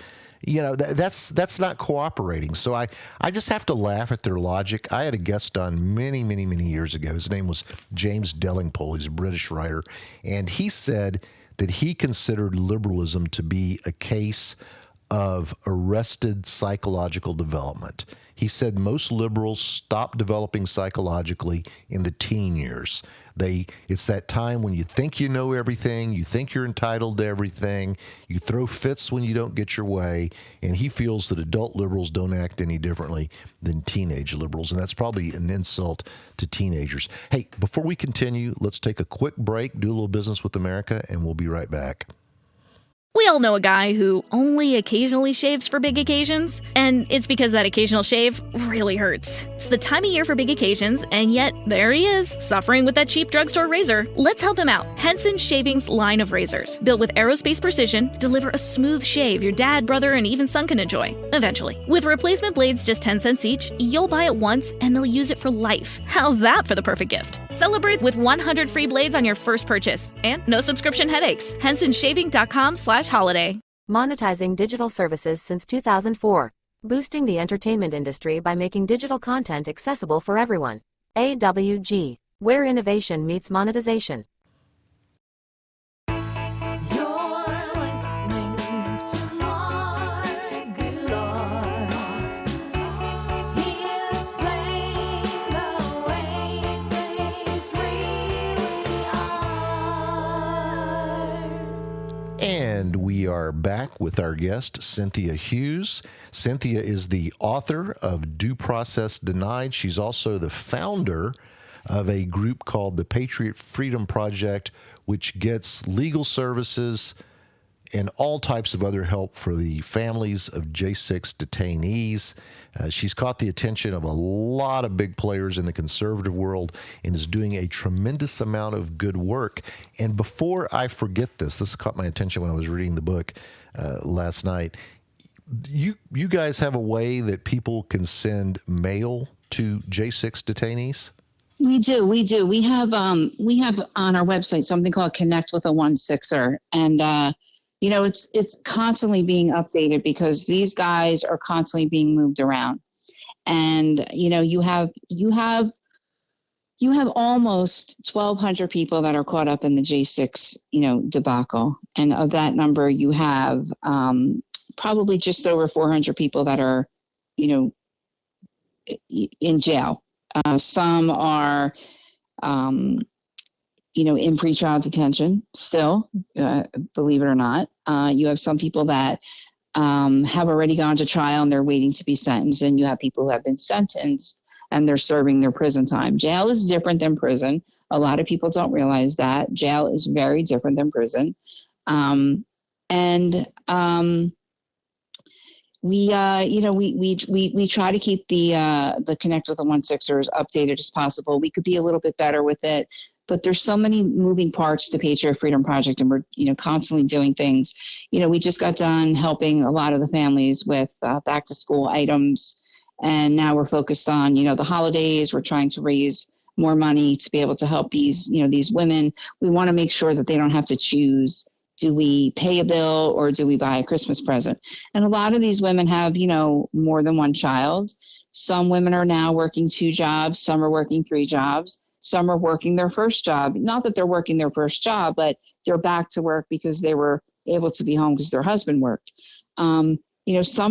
that's not cooperating. So I just have to laugh at their logic. I had a guest on many, many, many years ago. His name was James Dellingpole. He's a British writer. And he said that he considered liberalism to be a case of arrested psychological development. He said most liberals stop developing psychologically in the teen years. It's that time when you think you know everything, you think you're entitled to everything, you throw fits when you don't get your way, and he feels that adult liberals don't act any differently than teenage liberals, and that's probably an insult to teenagers. Hey, before we continue, let's take a quick break, do a little business with America, and we'll be right back. We all know a guy who only occasionally shaves for big occasions, and it's because that occasional shave really hurts. It's the time of year for big occasions, and yet there he is, suffering with that cheap drugstore razor. Let's help him out. Henson Shaving's line of razors, built with aerospace precision, deliver a smooth shave your dad, brother, and even son can enjoy, eventually. With replacement blades just 10 cents each, you'll buy it once, and they'll use it for life. How's that for the perfect gift? Celebrate with 100 free blades on your first purchase, and no subscription headaches. HensonShaving.com/holiday. Monetizing digital services since 2004. Boosting the entertainment industry by making digital content accessible for everyone. AWG, where innovation meets monetization. And we are back with our guest, Cynthia Hughes. Cynthia is the author of Due Process Denied. She's also the founder of a group called the Patriot Freedom Project, which gets legal services and all types of other help for the families of J6 detainees. She's caught the attention of a lot of big players in the conservative world and is doing a tremendous amount of good work. And before I forget this caught my attention when I was reading the book last night. You guys have a way that people can send mail to J6 detainees? We do. We have on our website something called Connect with a 1-6er, and it's constantly being updated because these guys are constantly being moved around. And, you have almost 1,200 people that are caught up in the J6, debacle. And of that number, you have probably just over 400 people that are, in jail. Some are, in pretrial detention still, believe it or not. You have some people that have already gone to trial and they're waiting to be sentenced. And you have people who have been sentenced and they're serving their prison time. Jail is different than prison. A lot of people don't realize that. Jail is very different than prison. We try to keep the Connect with the 1-6ers updated as possible. We could be a little bit better with it, but there's so many moving parts to Patriot Freedom Project, and we're constantly doing things. We just got done helping a lot of the families with back to school items, and now we're focused on the holidays. We're trying to raise more money to be able to help these women. We want to make sure that they don't have to choose. Do we pay a bill or do we buy a Christmas present? And a lot of these women have, more than one child. Some women are now working 2 jobs. Some are working 3 jobs. Some are working their first job. Not that they're working their first job, but they're back to work because they were able to be home because their husband worked. Some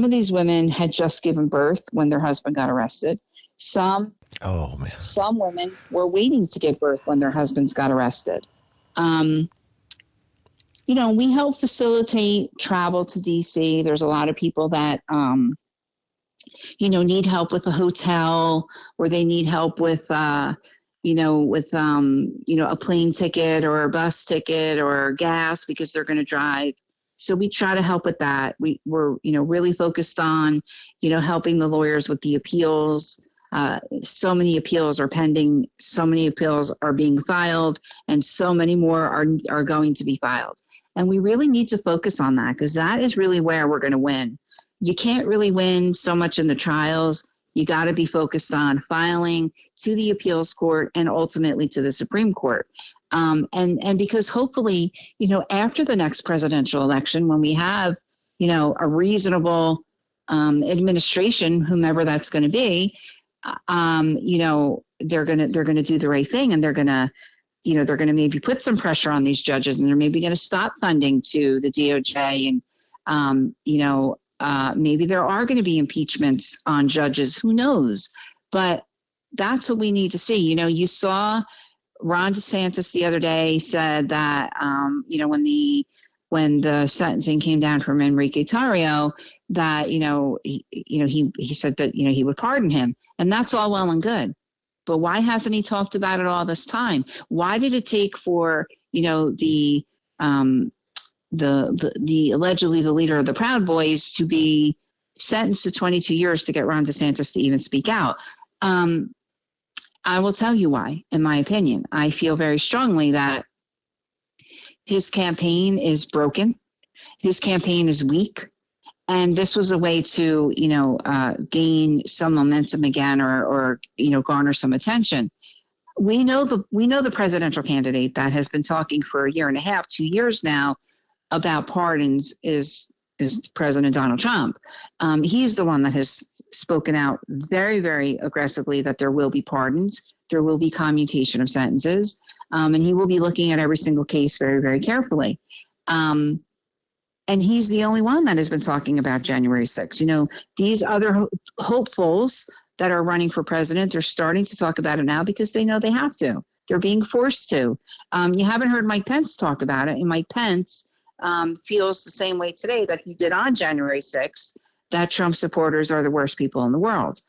of these women had just given birth when their husband got arrested. Some women were waiting to give birth when their husbands got arrested. We help facilitate travel to DC. There's a lot of people that, need help with a hotel, or they need help with, a plane ticket or a bus ticket or gas because they're going to drive. So we try to help with that. We're really focused on, helping the lawyers with the appeals. So many appeals are pending, so many appeals are being filed, and so many more are going to be filed. And we really need to focus on that, because that is really where we're going to win. You can't really win so much in the trials. You got to be focused on filing to the appeals court and ultimately to the Supreme Court. And because hopefully, after the next presidential election, when we have, a reasonable administration, whomever that's going to be, they're going to do the right thing, and they're going to maybe put some pressure on these judges, and they're maybe going to stop funding to the DOJ, and maybe there are going to be impeachments on judges. Who knows? But that's what we need to see. You saw Ron DeSantis the other day said that, when the sentencing came down from Enrique Tarrio, that, he said that, he would pardon him. And that's all well and good. But why hasn't he talked about it all this time? Why did it take for, the allegedly the leader of the Proud Boys to be sentenced to 22 years to get Ron DeSantis to even speak out? I will tell you why, in my opinion. I feel very strongly that his campaign is broken. His campaign is weak. And this was a way to, gain some momentum again, or garner some attention. We know the presidential candidate that has been talking for a year and a half, 2 years now, about pardons is President Donald Trump. He's the one that has spoken out very, very aggressively that there will be pardons, there will be commutation of sentences, and he will be looking at every single case very, very carefully. And he's the only one that has been talking about January 6th. These other hopefuls that are running for president, they're starting to talk about it now because they know they have to. They're being forced to. You haven't heard Mike Pence talk about it, and Mike Pence feels the same way today that he did on January 6th, that Trump supporters are the worst people in the world.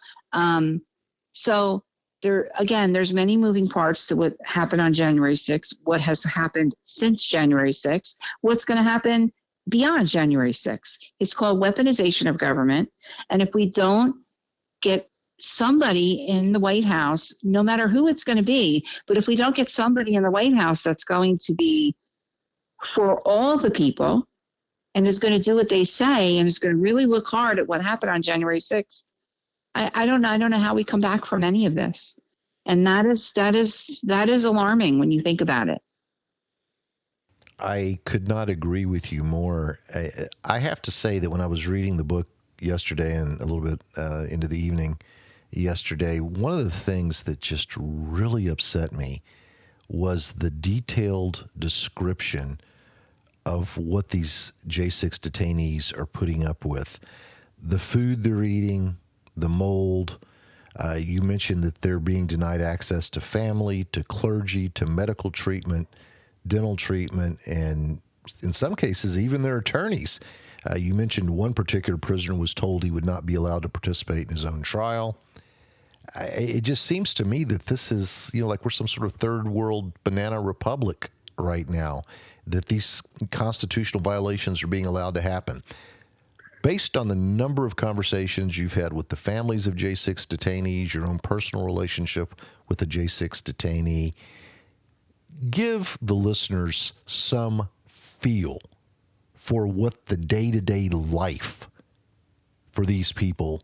So there's many moving parts to what happened on January 6th, what has happened since January 6th, what's going to happen beyond January 6th. It's called weaponization of government. And if we don't get somebody in the White House, no matter who it's going to be, but if we don't get somebody in the White House that's going to be for all the people and is going to do what they say and is going to really look hard at what happened on January 6th, I don't know. I don't know how we come back from any of this. And that is alarming when you think about it. I could not agree with you more. I have to say that when I was reading the book yesterday and a little bit into the evening yesterday, one of the things that just really upset me was the detailed description of what these J6 detainees are putting up with. The food they're eating, the mold. You mentioned that they're being denied access to family, to clergy, to medical treatment, dental treatment, and in some cases, even their attorneys. You mentioned one particular prisoner was told he would not be allowed to participate in his own trial. It just seems to me that this is, like we're some sort of third world banana republic right now, that these constitutional violations are being allowed to happen. Based on the number of conversations you've had with the families of J6 detainees, your own personal relationship with a J6 detainee, give the listeners some feel for what the day-to-day life for these people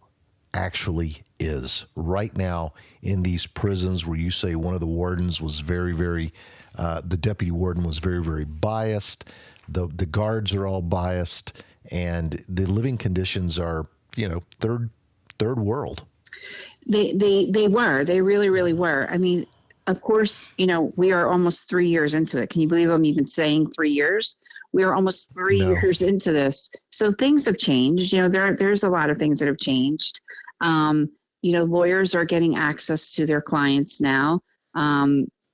actually is right now in these prisons, where you say one of the wardens was very, very, the deputy warden was very, very biased. The guards are all biased, and the living conditions are, third world. They really, really were. I mean, of course, we are almost 3 years into it. Can you believe I'm even saying 3 years? We are almost 3 years into this. So things have changed. There's a lot of things that have changed. Lawyers are getting access to their clients now.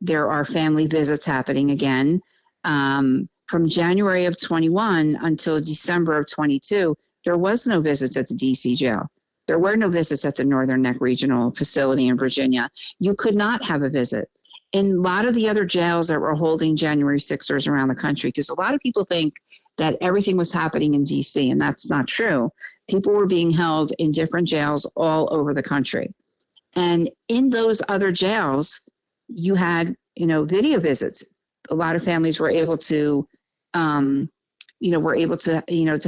There are family visits happening again. From January of 21 until December of 22, there was no visits at the DC jail. There were no visits at the Northern Neck Regional Facility in Virginia. You could not have a visit. In a lot of the other jails that were holding January 6ers around the country, because a lot of people think that everything was happening in DC, and that's not true. People were being held in different jails all over the country. And in those other jails, you had, video visits. A lot of families were able to, to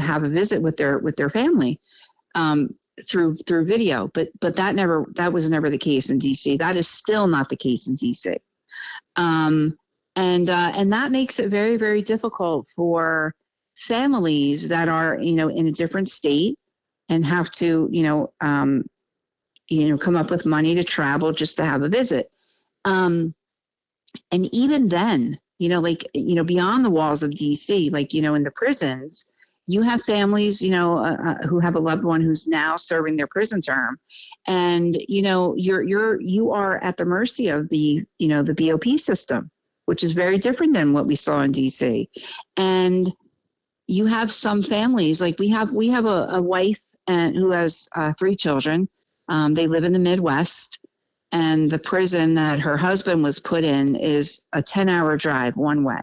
have a visit with their family through video. But that was never the case in DC. That is still not the case in DC. And that makes it very, very difficult for families that are, in a different state and have to, come up with money to travel just to have a visit. And even then, beyond the walls of DC, in the prisons, you have families, who have a loved one who's now serving their prison term. And, you are at the mercy of the BOP system, which is very different than what we saw in DC. And you have some families, like we have a wife who has 3 children. They live in the Midwest, and the prison that her husband was put in is a 10-hour drive one way.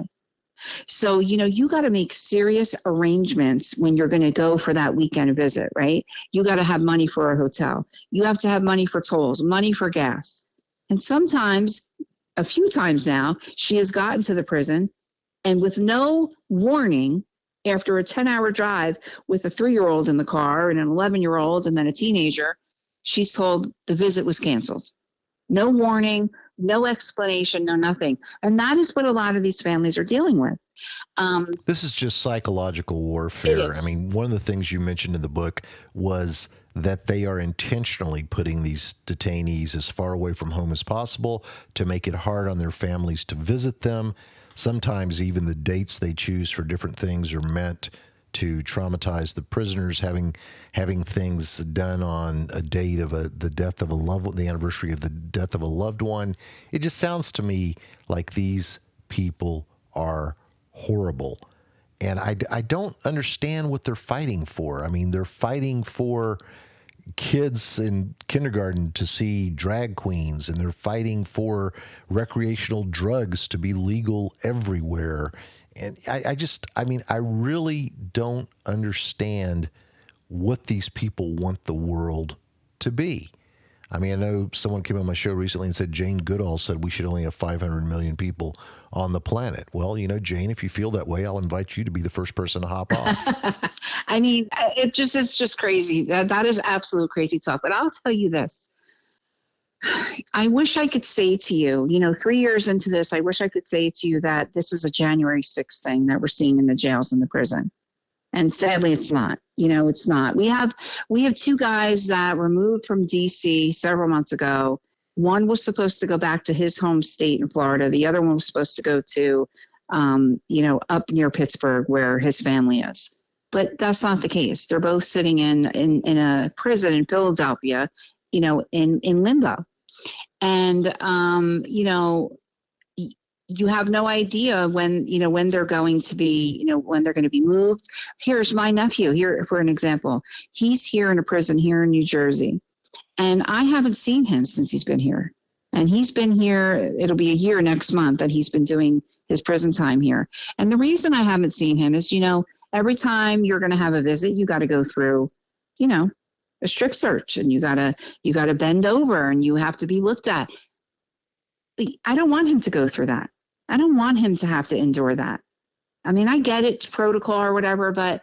So, you got to make serious arrangements when you're going to go for that weekend visit, right? You got to have money for a hotel. You have to have money for tolls, money for gas. And sometimes, a few times now, she has gotten to the prison and with no warning, after a 10-hour drive with a 3-year-old in the car and an 11-year-old and then a teenager, she's told the visit was canceled. No warning, no explanation, no nothing. And that is what a lot of these families are dealing with. This is just psychological warfare. I mean, one of the things you mentioned in the book was that they are intentionally putting these detainees as far away from home as possible to make it hard on their families to visit them. Sometimes even the dates they choose for different things are meant to traumatize the prisoners, having things done on a date of the death of a loved one, the anniversary of the death of a loved one. It just sounds to me like these people are horrible. And I don't understand what they're fighting for. I mean, they're fighting for kids in kindergarten to see drag queens, and they're fighting for recreational drugs to be legal everywhere. And I really don't understand what these people want the world to be. I mean, I know someone came on my show recently and said Jane Goodall said we should only have 500 million people on the planet. Well, Jane, if you feel that way, I'll invite you to be the first person to hop off. I mean, it's just crazy. That is absolute crazy talk. But I'll tell you this. I wish I could say to you, 3 years into this, I wish I could say to you that this is a January 6th thing that we're seeing in the jails and the prison. And sadly, it's not. It's not. We have 2 guys that were moved from DC several months ago. One was supposed to go back to his home state in Florida. The other one was supposed to go to, up near Pittsburgh where his family is. But that's not the case. They're both sitting in a prison in Philadelphia, in limbo. And, you have no idea when they're going to be, when they're going to be moved. Here's my nephew here, for an example. He's here in a prison here in New Jersey, and I haven't seen him since he's been here. And he's been here, it'll be a year next month that he's been doing his prison time here. And the reason I haven't seen him is, every time you're going to have a visit, you got to go through, a strip search, and you gotta bend over, and you have to be looked at. I don't want him to go through that. I don't want him to have to endure that. I mean, I get it's protocol or whatever, but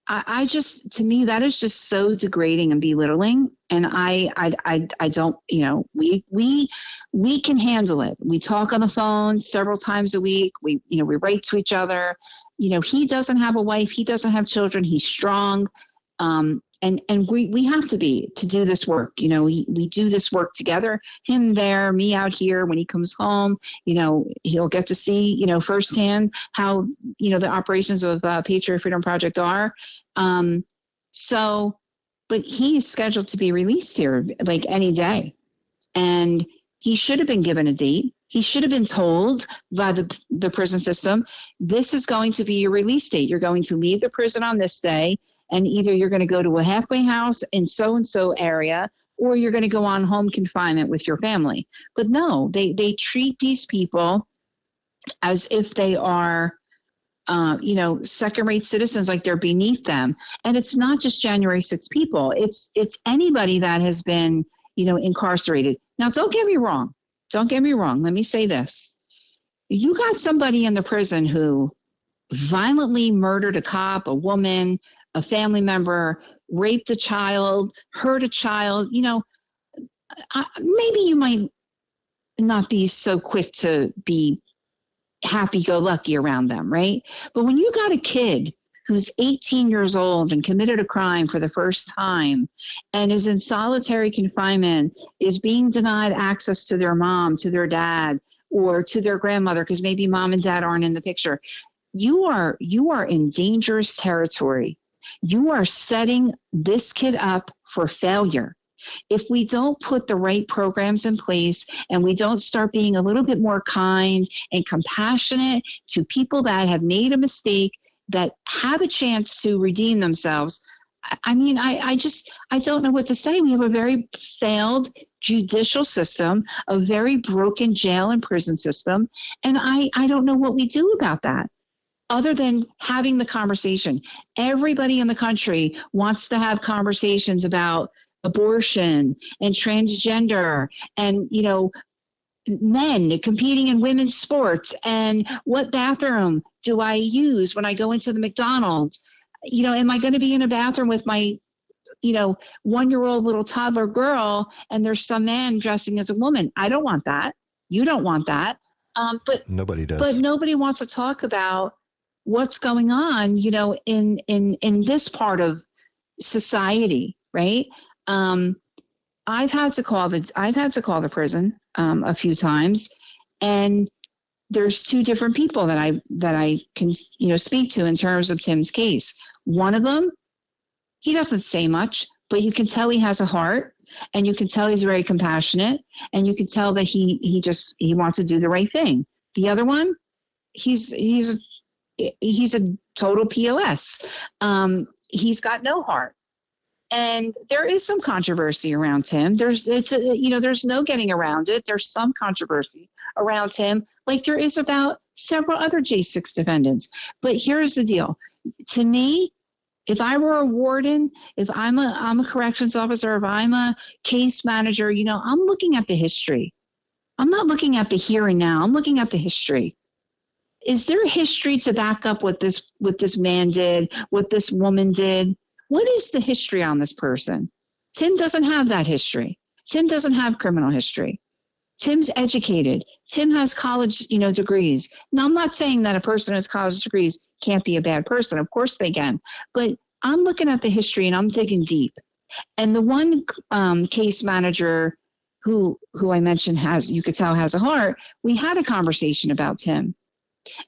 I just, to me, that is just so degrading and belittling. And I don't, we can handle it. We talk on the phone several times a week. We write to each other. He doesn't have a wife. He doesn't have children. He's strong. And we have to be to do this work. We do this work together. Him there, me out here. When he comes home, he'll get to see, firsthand how, the operations of Patriot Freedom Project are. But he's scheduled to be released here like any day. And he should have been given a date. He should have been told by the prison system, this is going to be your release date. You're going to leave the prison on this day. And either you're going to go to a halfway house in so-and-so area, or you're going to go on home confinement with your family. But no, they treat these people as if they are, second-rate citizens, like they're beneath them. And it's not just January 6 people. It's anybody that has been, incarcerated. Now, don't get me wrong. Let me say this. You got somebody in the prison who violently murdered a cop, a woman, a family member, raped a child, hurt a child. Maybe you might not be so quick to be happy-go-lucky around them, right? But when you got a kid who's 18 years old and committed a crime for the first time and is in solitary confinement, is being denied access to their mom, to their dad, or to their grandmother, because maybe mom and dad aren't in the picture, you are in dangerous territory. You are setting this kid up for failure. If we don't put the right programs in place and we don't start being a little bit more kind and compassionate to people that have made a mistake, that have a chance to redeem themselves, I don't know what to say. We have a very failed judicial system, a very broken jail and prison system, and I don't know what we do about that. Other than having the conversation. Everybody in the country wants to have conversations about abortion and transgender and, men competing in women's sports and what bathroom do I use when I go into the McDonald's? Am I going to be in a bathroom with my, 1-year-old little toddler girl and there's some man dressing as a woman? I don't want that. You don't want that. But nobody does. But nobody wants to talk about what's going on, in this part of society, right? I've had to call the prison a few times, and there's two different people that I can speak to in terms of Tim's case. One of them, he doesn't say much, but you can tell he has a heart, and you can tell he's very compassionate, and you can tell that he wants to do the right thing. The other one, he's a total POS. He's got no heart. And there is some controversy around Tim. There's no getting around it. There's some controversy around him, like there is about several other J6 defendants. But here's the deal. To me, if I were a warden, if I'm a corrections officer, if I'm a case manager, I'm looking at the history. I'm not looking at the here and now. I'm looking at the history. Is there a history to back up what this man did, what this woman did? What is the history on this person? Tim doesn't have that history. Tim doesn't have criminal history. Tim's educated. Tim has college, degrees. Now, I'm not saying that a person who has college degrees can't be a bad person. Of course they can. But I'm looking at the history and I'm digging deep. And the one case manager who I mentioned you could tell has a heart, we had a conversation about Tim.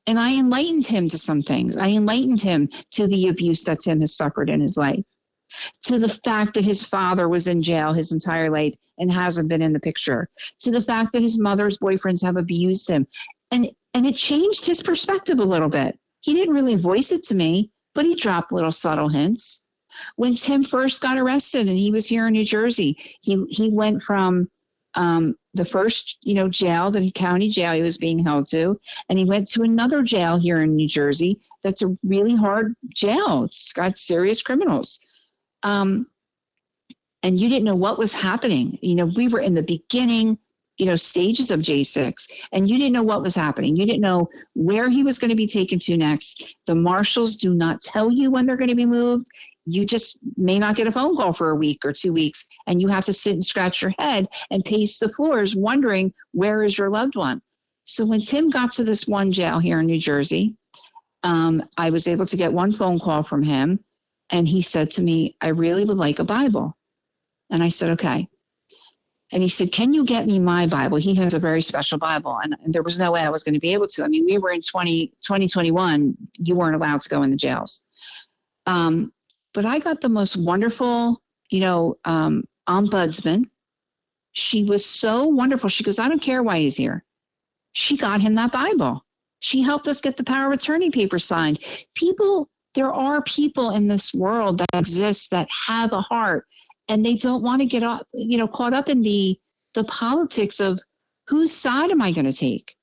And I enlightened him to some things. I enlightened him to the abuse that Tim has suffered in his life, to the fact that his father was in jail his entire life and hasn't been in the picture, to the fact that his mother's boyfriends have abused him. And it changed his perspective a little bit. He didn't really voice it to me, but he dropped little subtle hints. When Tim first got arrested and he was here in New Jersey, he went from the first, jail, the county jail he was being held to, and he went to another jail here in New Jersey. That's a really hard jail. It's got serious criminals. And you didn't know what was happening. We were in the beginning, stages of J6, and you didn't know what was happening. You didn't know where he was going to be taken to next. The marshals do not tell you when they're going to be moved. You just may not get a phone call for a week or 2 weeks, and you have to sit and scratch your head and pace the floors wondering, where is your loved one? So when Tim got to this one jail here in New Jersey, I was able to get one phone call from him, and he said to me, I really would like a Bible. And I said, okay. And he said, can you get me my Bible? He has a very special Bible, and there was no way I was going to be able to. I mean, we were in 2021. You weren't allowed to go in the jails. But I got the most wonderful, ombudsman. She was so wonderful. She goes, I don't care why he's here. She got him that Bible. She helped us get the power of attorney papers signed. There are people in this world that exist that have a heart, and they don't want to get up, caught up in the politics of whose side am I going to take?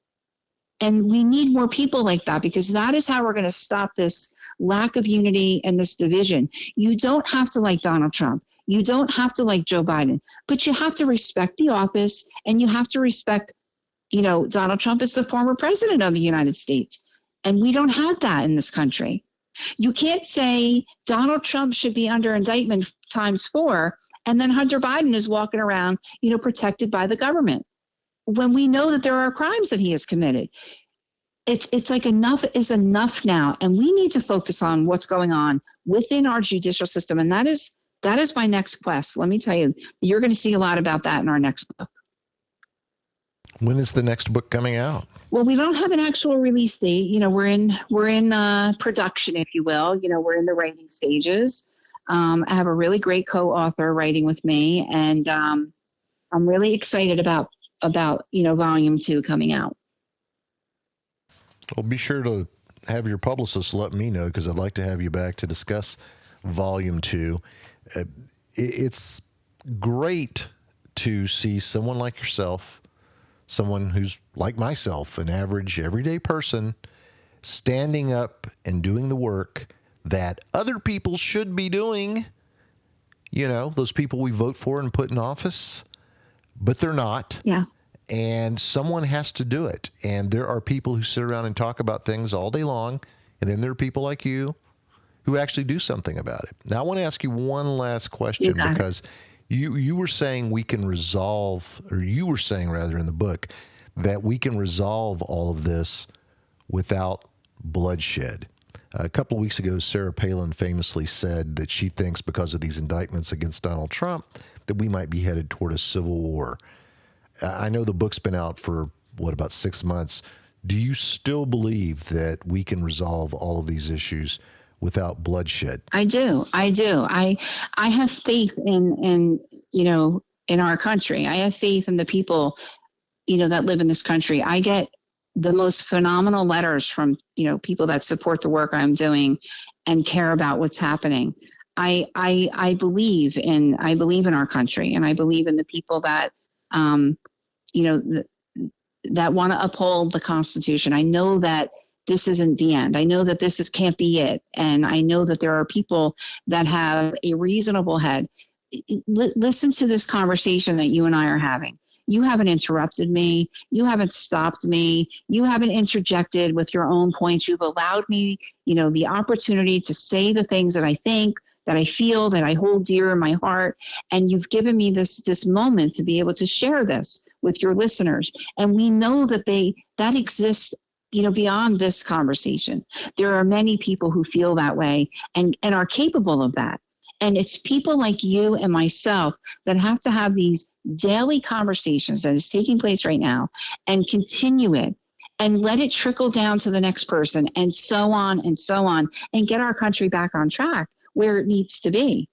And we need more people like that, because that is how we're going to stop this lack of unity and this division. You don't have to like Donald Trump. You don't have to like Joe Biden, but you have to respect the office, and you have to respect, Donald Trump is the former president of the United States. And we don't have that in this country. You can't say Donald Trump should be under indictment ×4, and then Hunter Biden is walking around, protected by the government, when we know that there are crimes that he has committed. It's like enough is enough now, and we need to focus on what's going on within our judicial system, and that is my next quest. Let me tell you, you're going to see a lot about that in our next book. When is the next book coming out? Well, we don't have an actual release date. We're in production, if you will. We're in the writing stages. I have a really great co-author writing with me, and I'm really excited about volume 2 coming out. Well, be sure to have your publicist let me know, because I'd like to have you back to discuss volume 2. It's great to see someone like yourself, someone who's like myself, an average, everyday person, standing up and doing the work that other people should be doing. Those people we vote for and put in office, but they're not. Yeah. And someone has to do it. And there are people who sit around and talk about things all day long. And then there are people like you who actually do something about it. Now, I want to ask you one last question, because you were saying we can resolve, or you were saying rather in the book, that we can resolve all of this without bloodshed. A couple of weeks ago, Sarah Palin famously said that she thinks because of these indictments against Donald Trump that we might be headed toward a civil war. I know the book's been out for, about 6 months. Do you still believe that we can resolve all of these issues without bloodshed? I do. I have faith in our country. I have faith in the people, that live in this country. I get the most phenomenal letters from, people that support the work I'm doing and care about what's happening. I believe in our country, and I believe in the people that, that want to uphold the Constitution. I know that this isn't the end. I know that can't be it. And I know that there are people that have a reasonable head. Listen to this conversation that you and I are having. You haven't interrupted me. You haven't stopped me. You haven't interjected with your own points. You've allowed me, the opportunity to say the things that I think, that I feel, that I hold dear in my heart. And you've given me this moment to be able to share this with your listeners. And we know that that exists, beyond this conversation. There are many people who feel that way and are capable of that. And it's people like you and myself that have to have these daily conversations that is taking place right now, and continue it and let it trickle down to the next person, and so on, and get our country back on track where it needs to be.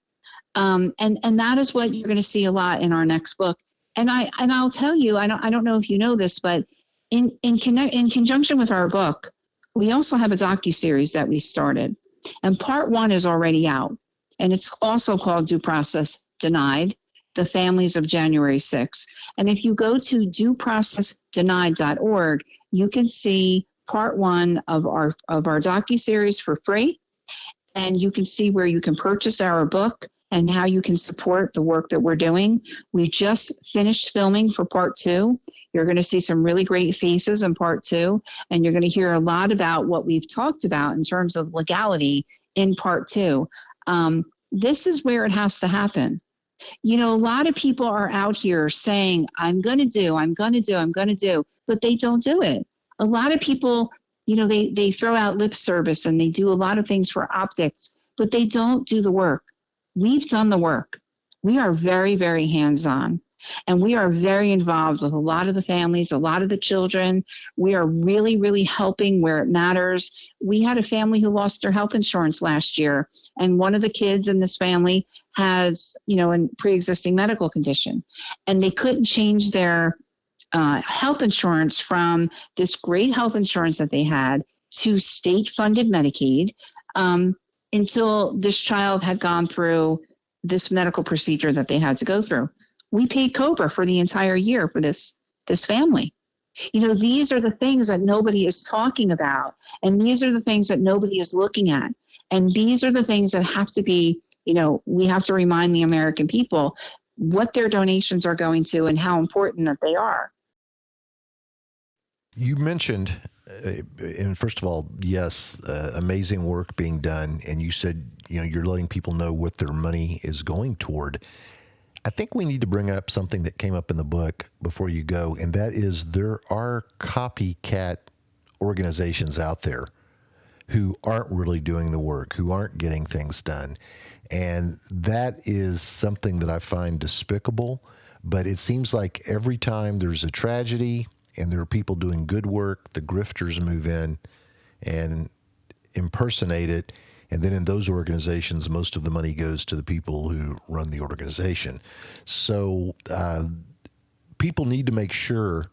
And that is what you're going to see a lot in our next book. And I'll tell you, I don't know if you know this, but in conjunction with our book, we also have a docuseries that we started, and part 1 is already out. And it's also called Due Process Denied, The Families of January 6th. And if you go to dueprocessdenied.org, you can see part 1 of our docuseries for free. And you can see where you can purchase our book and how you can support the work that we're doing. We just finished filming for part 2. You're going to see some really great faces in part 2. And you're going to hear a lot about what we've talked about in terms of legality in part 2. This is where it has to happen. A lot of people are out here saying, I'm going to do, but they don't do it. A lot of people, they throw out lip service and they do a lot of things for optics, but they don't do the work. We've done the work. We are very, very hands-on. And we are very involved with a lot of the families, a lot of the children. We are really, really helping where it matters. We had a family who lost their health insurance last year. And one of the kids in this family has, a pre-existing medical condition. And they couldn't change their health insurance from this great health insurance that they had to state-funded Medicaid until this child had gone through this medical procedure that they had to go through. We paid COBRA for the entire year for this family. These are the things that nobody is talking about. And these are the things that nobody is looking at. And these are the things that have to be, we have to remind the American people what their donations are going to and how important that they are. You mentioned, and first of all, yes, amazing work being done. And you said, you're letting people know what their money is going toward. I think we need to bring up something that came up in the book before you go, and that is there are copycat organizations out there who aren't really doing the work, who aren't getting things done. And that is something that I find despicable. But it seems like every time there's a tragedy and there are people doing good work, the grifters move in and impersonate it. And then in those organizations, most of the money goes to the people who run the organization. So people need to make sure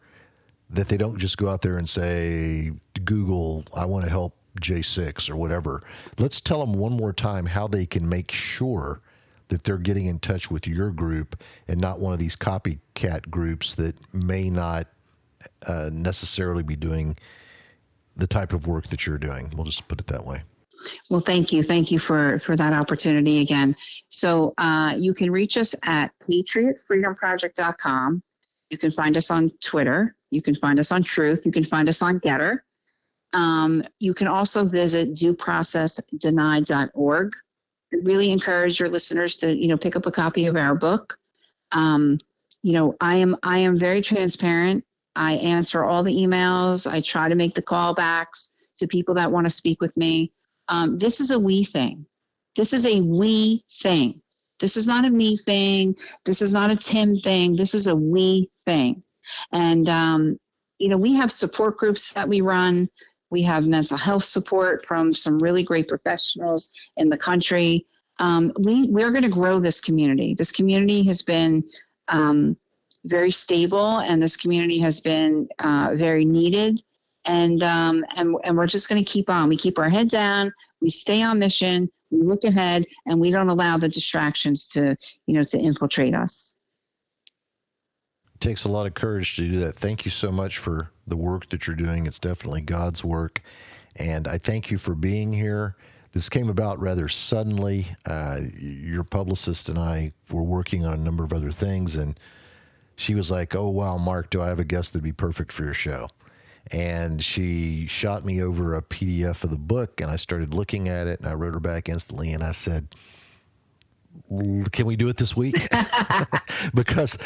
that they don't just go out there and say, Google, I want to help J6 or whatever. Let's tell them one more time how they can make sure that they're getting in touch with your group and not one of these copycat groups that may not necessarily be doing the type of work that you're doing. We'll just put it that way. Well, thank you. Thank you for that opportunity again. So you can reach us at patriotfreedomproject.com. You can find us on Twitter. You can find us on Truth. You can find us on Getter. You can also visit dueprocessdenied.org. I really encourage your listeners to, pick up a copy of our book. I am very transparent. I answer all the emails. I try to make the callbacks to people that want to speak with me. This is a we thing. This is a we thing. This is not a me thing. This is not a Tim thing. This is a we thing. And, we have support groups that we run. We have mental health support from some really great professionals in the country. We're going to grow this community. This community has been very stable, and this community has been very needed. And we're just going to keep on. We keep our head down. We stay on mission. We look ahead, and we don't allow the distractions to infiltrate us. It takes a lot of courage to do that. Thank you so much for the work that you're doing. It's definitely God's work. And I thank you for being here. This came about rather suddenly. Your publicist and I were working on a number of other things, and she was like, "Oh, wow, Mark, do I have a guest that'd be perfect for your show?" And she shot me over a PDF of the book, and I started looking at it, and I wrote her back instantly, and I said, "Can we do it this week?" because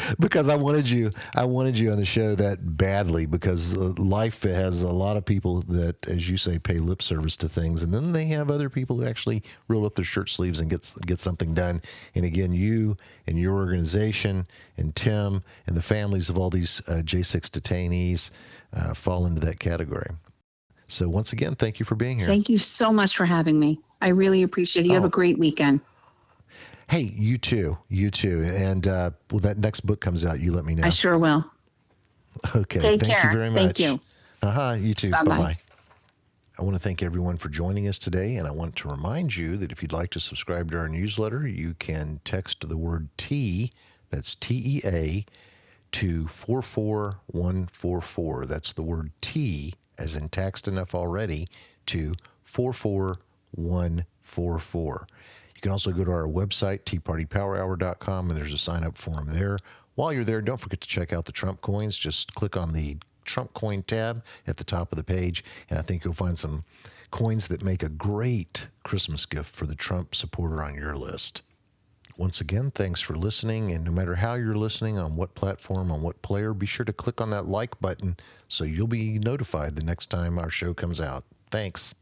I wanted you on the show that badly, because life has a lot of people that, as you say, pay lip service to things, and then they have other people who actually roll up their shirt sleeves and get something done. And again, you and your organization and Tim and the families of all these J6 detainees fall into that category. So once again, thank you for being here. Thank you so much for having me. I really appreciate it. You have a great weekend. Hey, you too. And when that next book comes out, you let me know. I sure will. Okay. Take care. Thank you very much. Thank you. You too. Bye-bye. Bye-bye. I want to thank everyone for joining us today, and I want to remind you that if you'd like to subscribe to our newsletter, you can text the word T, that's TEA, to 44144. That's the word T, as in taxed enough already, to 44144. You can also go to our website, teapartypowerhour.com, and there's a sign-up form there. While you're there, don't forget to check out the Trump coins. Just click on the Trump coin tab at the top of the page, and I think you'll find some coins that make a great Christmas gift for the Trump supporter on your list. Once again, thanks for listening, and no matter how you're listening, on what platform, on what player, be sure to click on that like button so you'll be notified the next time our show comes out. Thanks.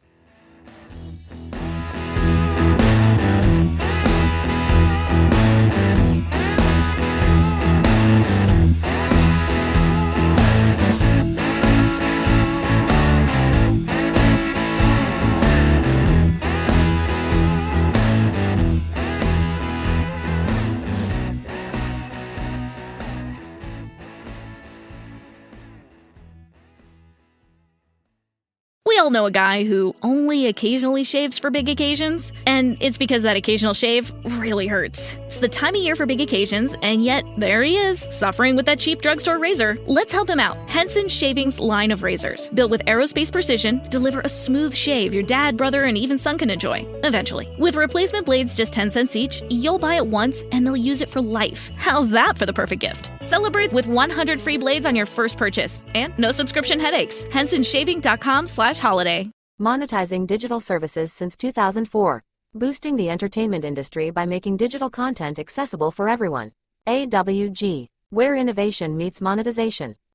We all all know a guy who only occasionally shaves for big occasions, and it's because that occasional shave really hurts. It's the time of year for big occasions, and yet there he is, suffering with that cheap drugstore razor. Let's help him out. Henson Shaving's line of razors, built with aerospace precision, deliver a smooth shave your dad, brother, and even son can enjoy, eventually. With replacement blades just 10 cents each, you'll buy it once and they'll use it for life. How's that for the perfect gift? Celebrate with 100 free blades on your first purchase, and no subscription headaches. HensonShaving.com/holiday. Monetizing digital services since 2004. Boosting the entertainment industry by making digital content accessible for everyone. AWG, where innovation meets monetization.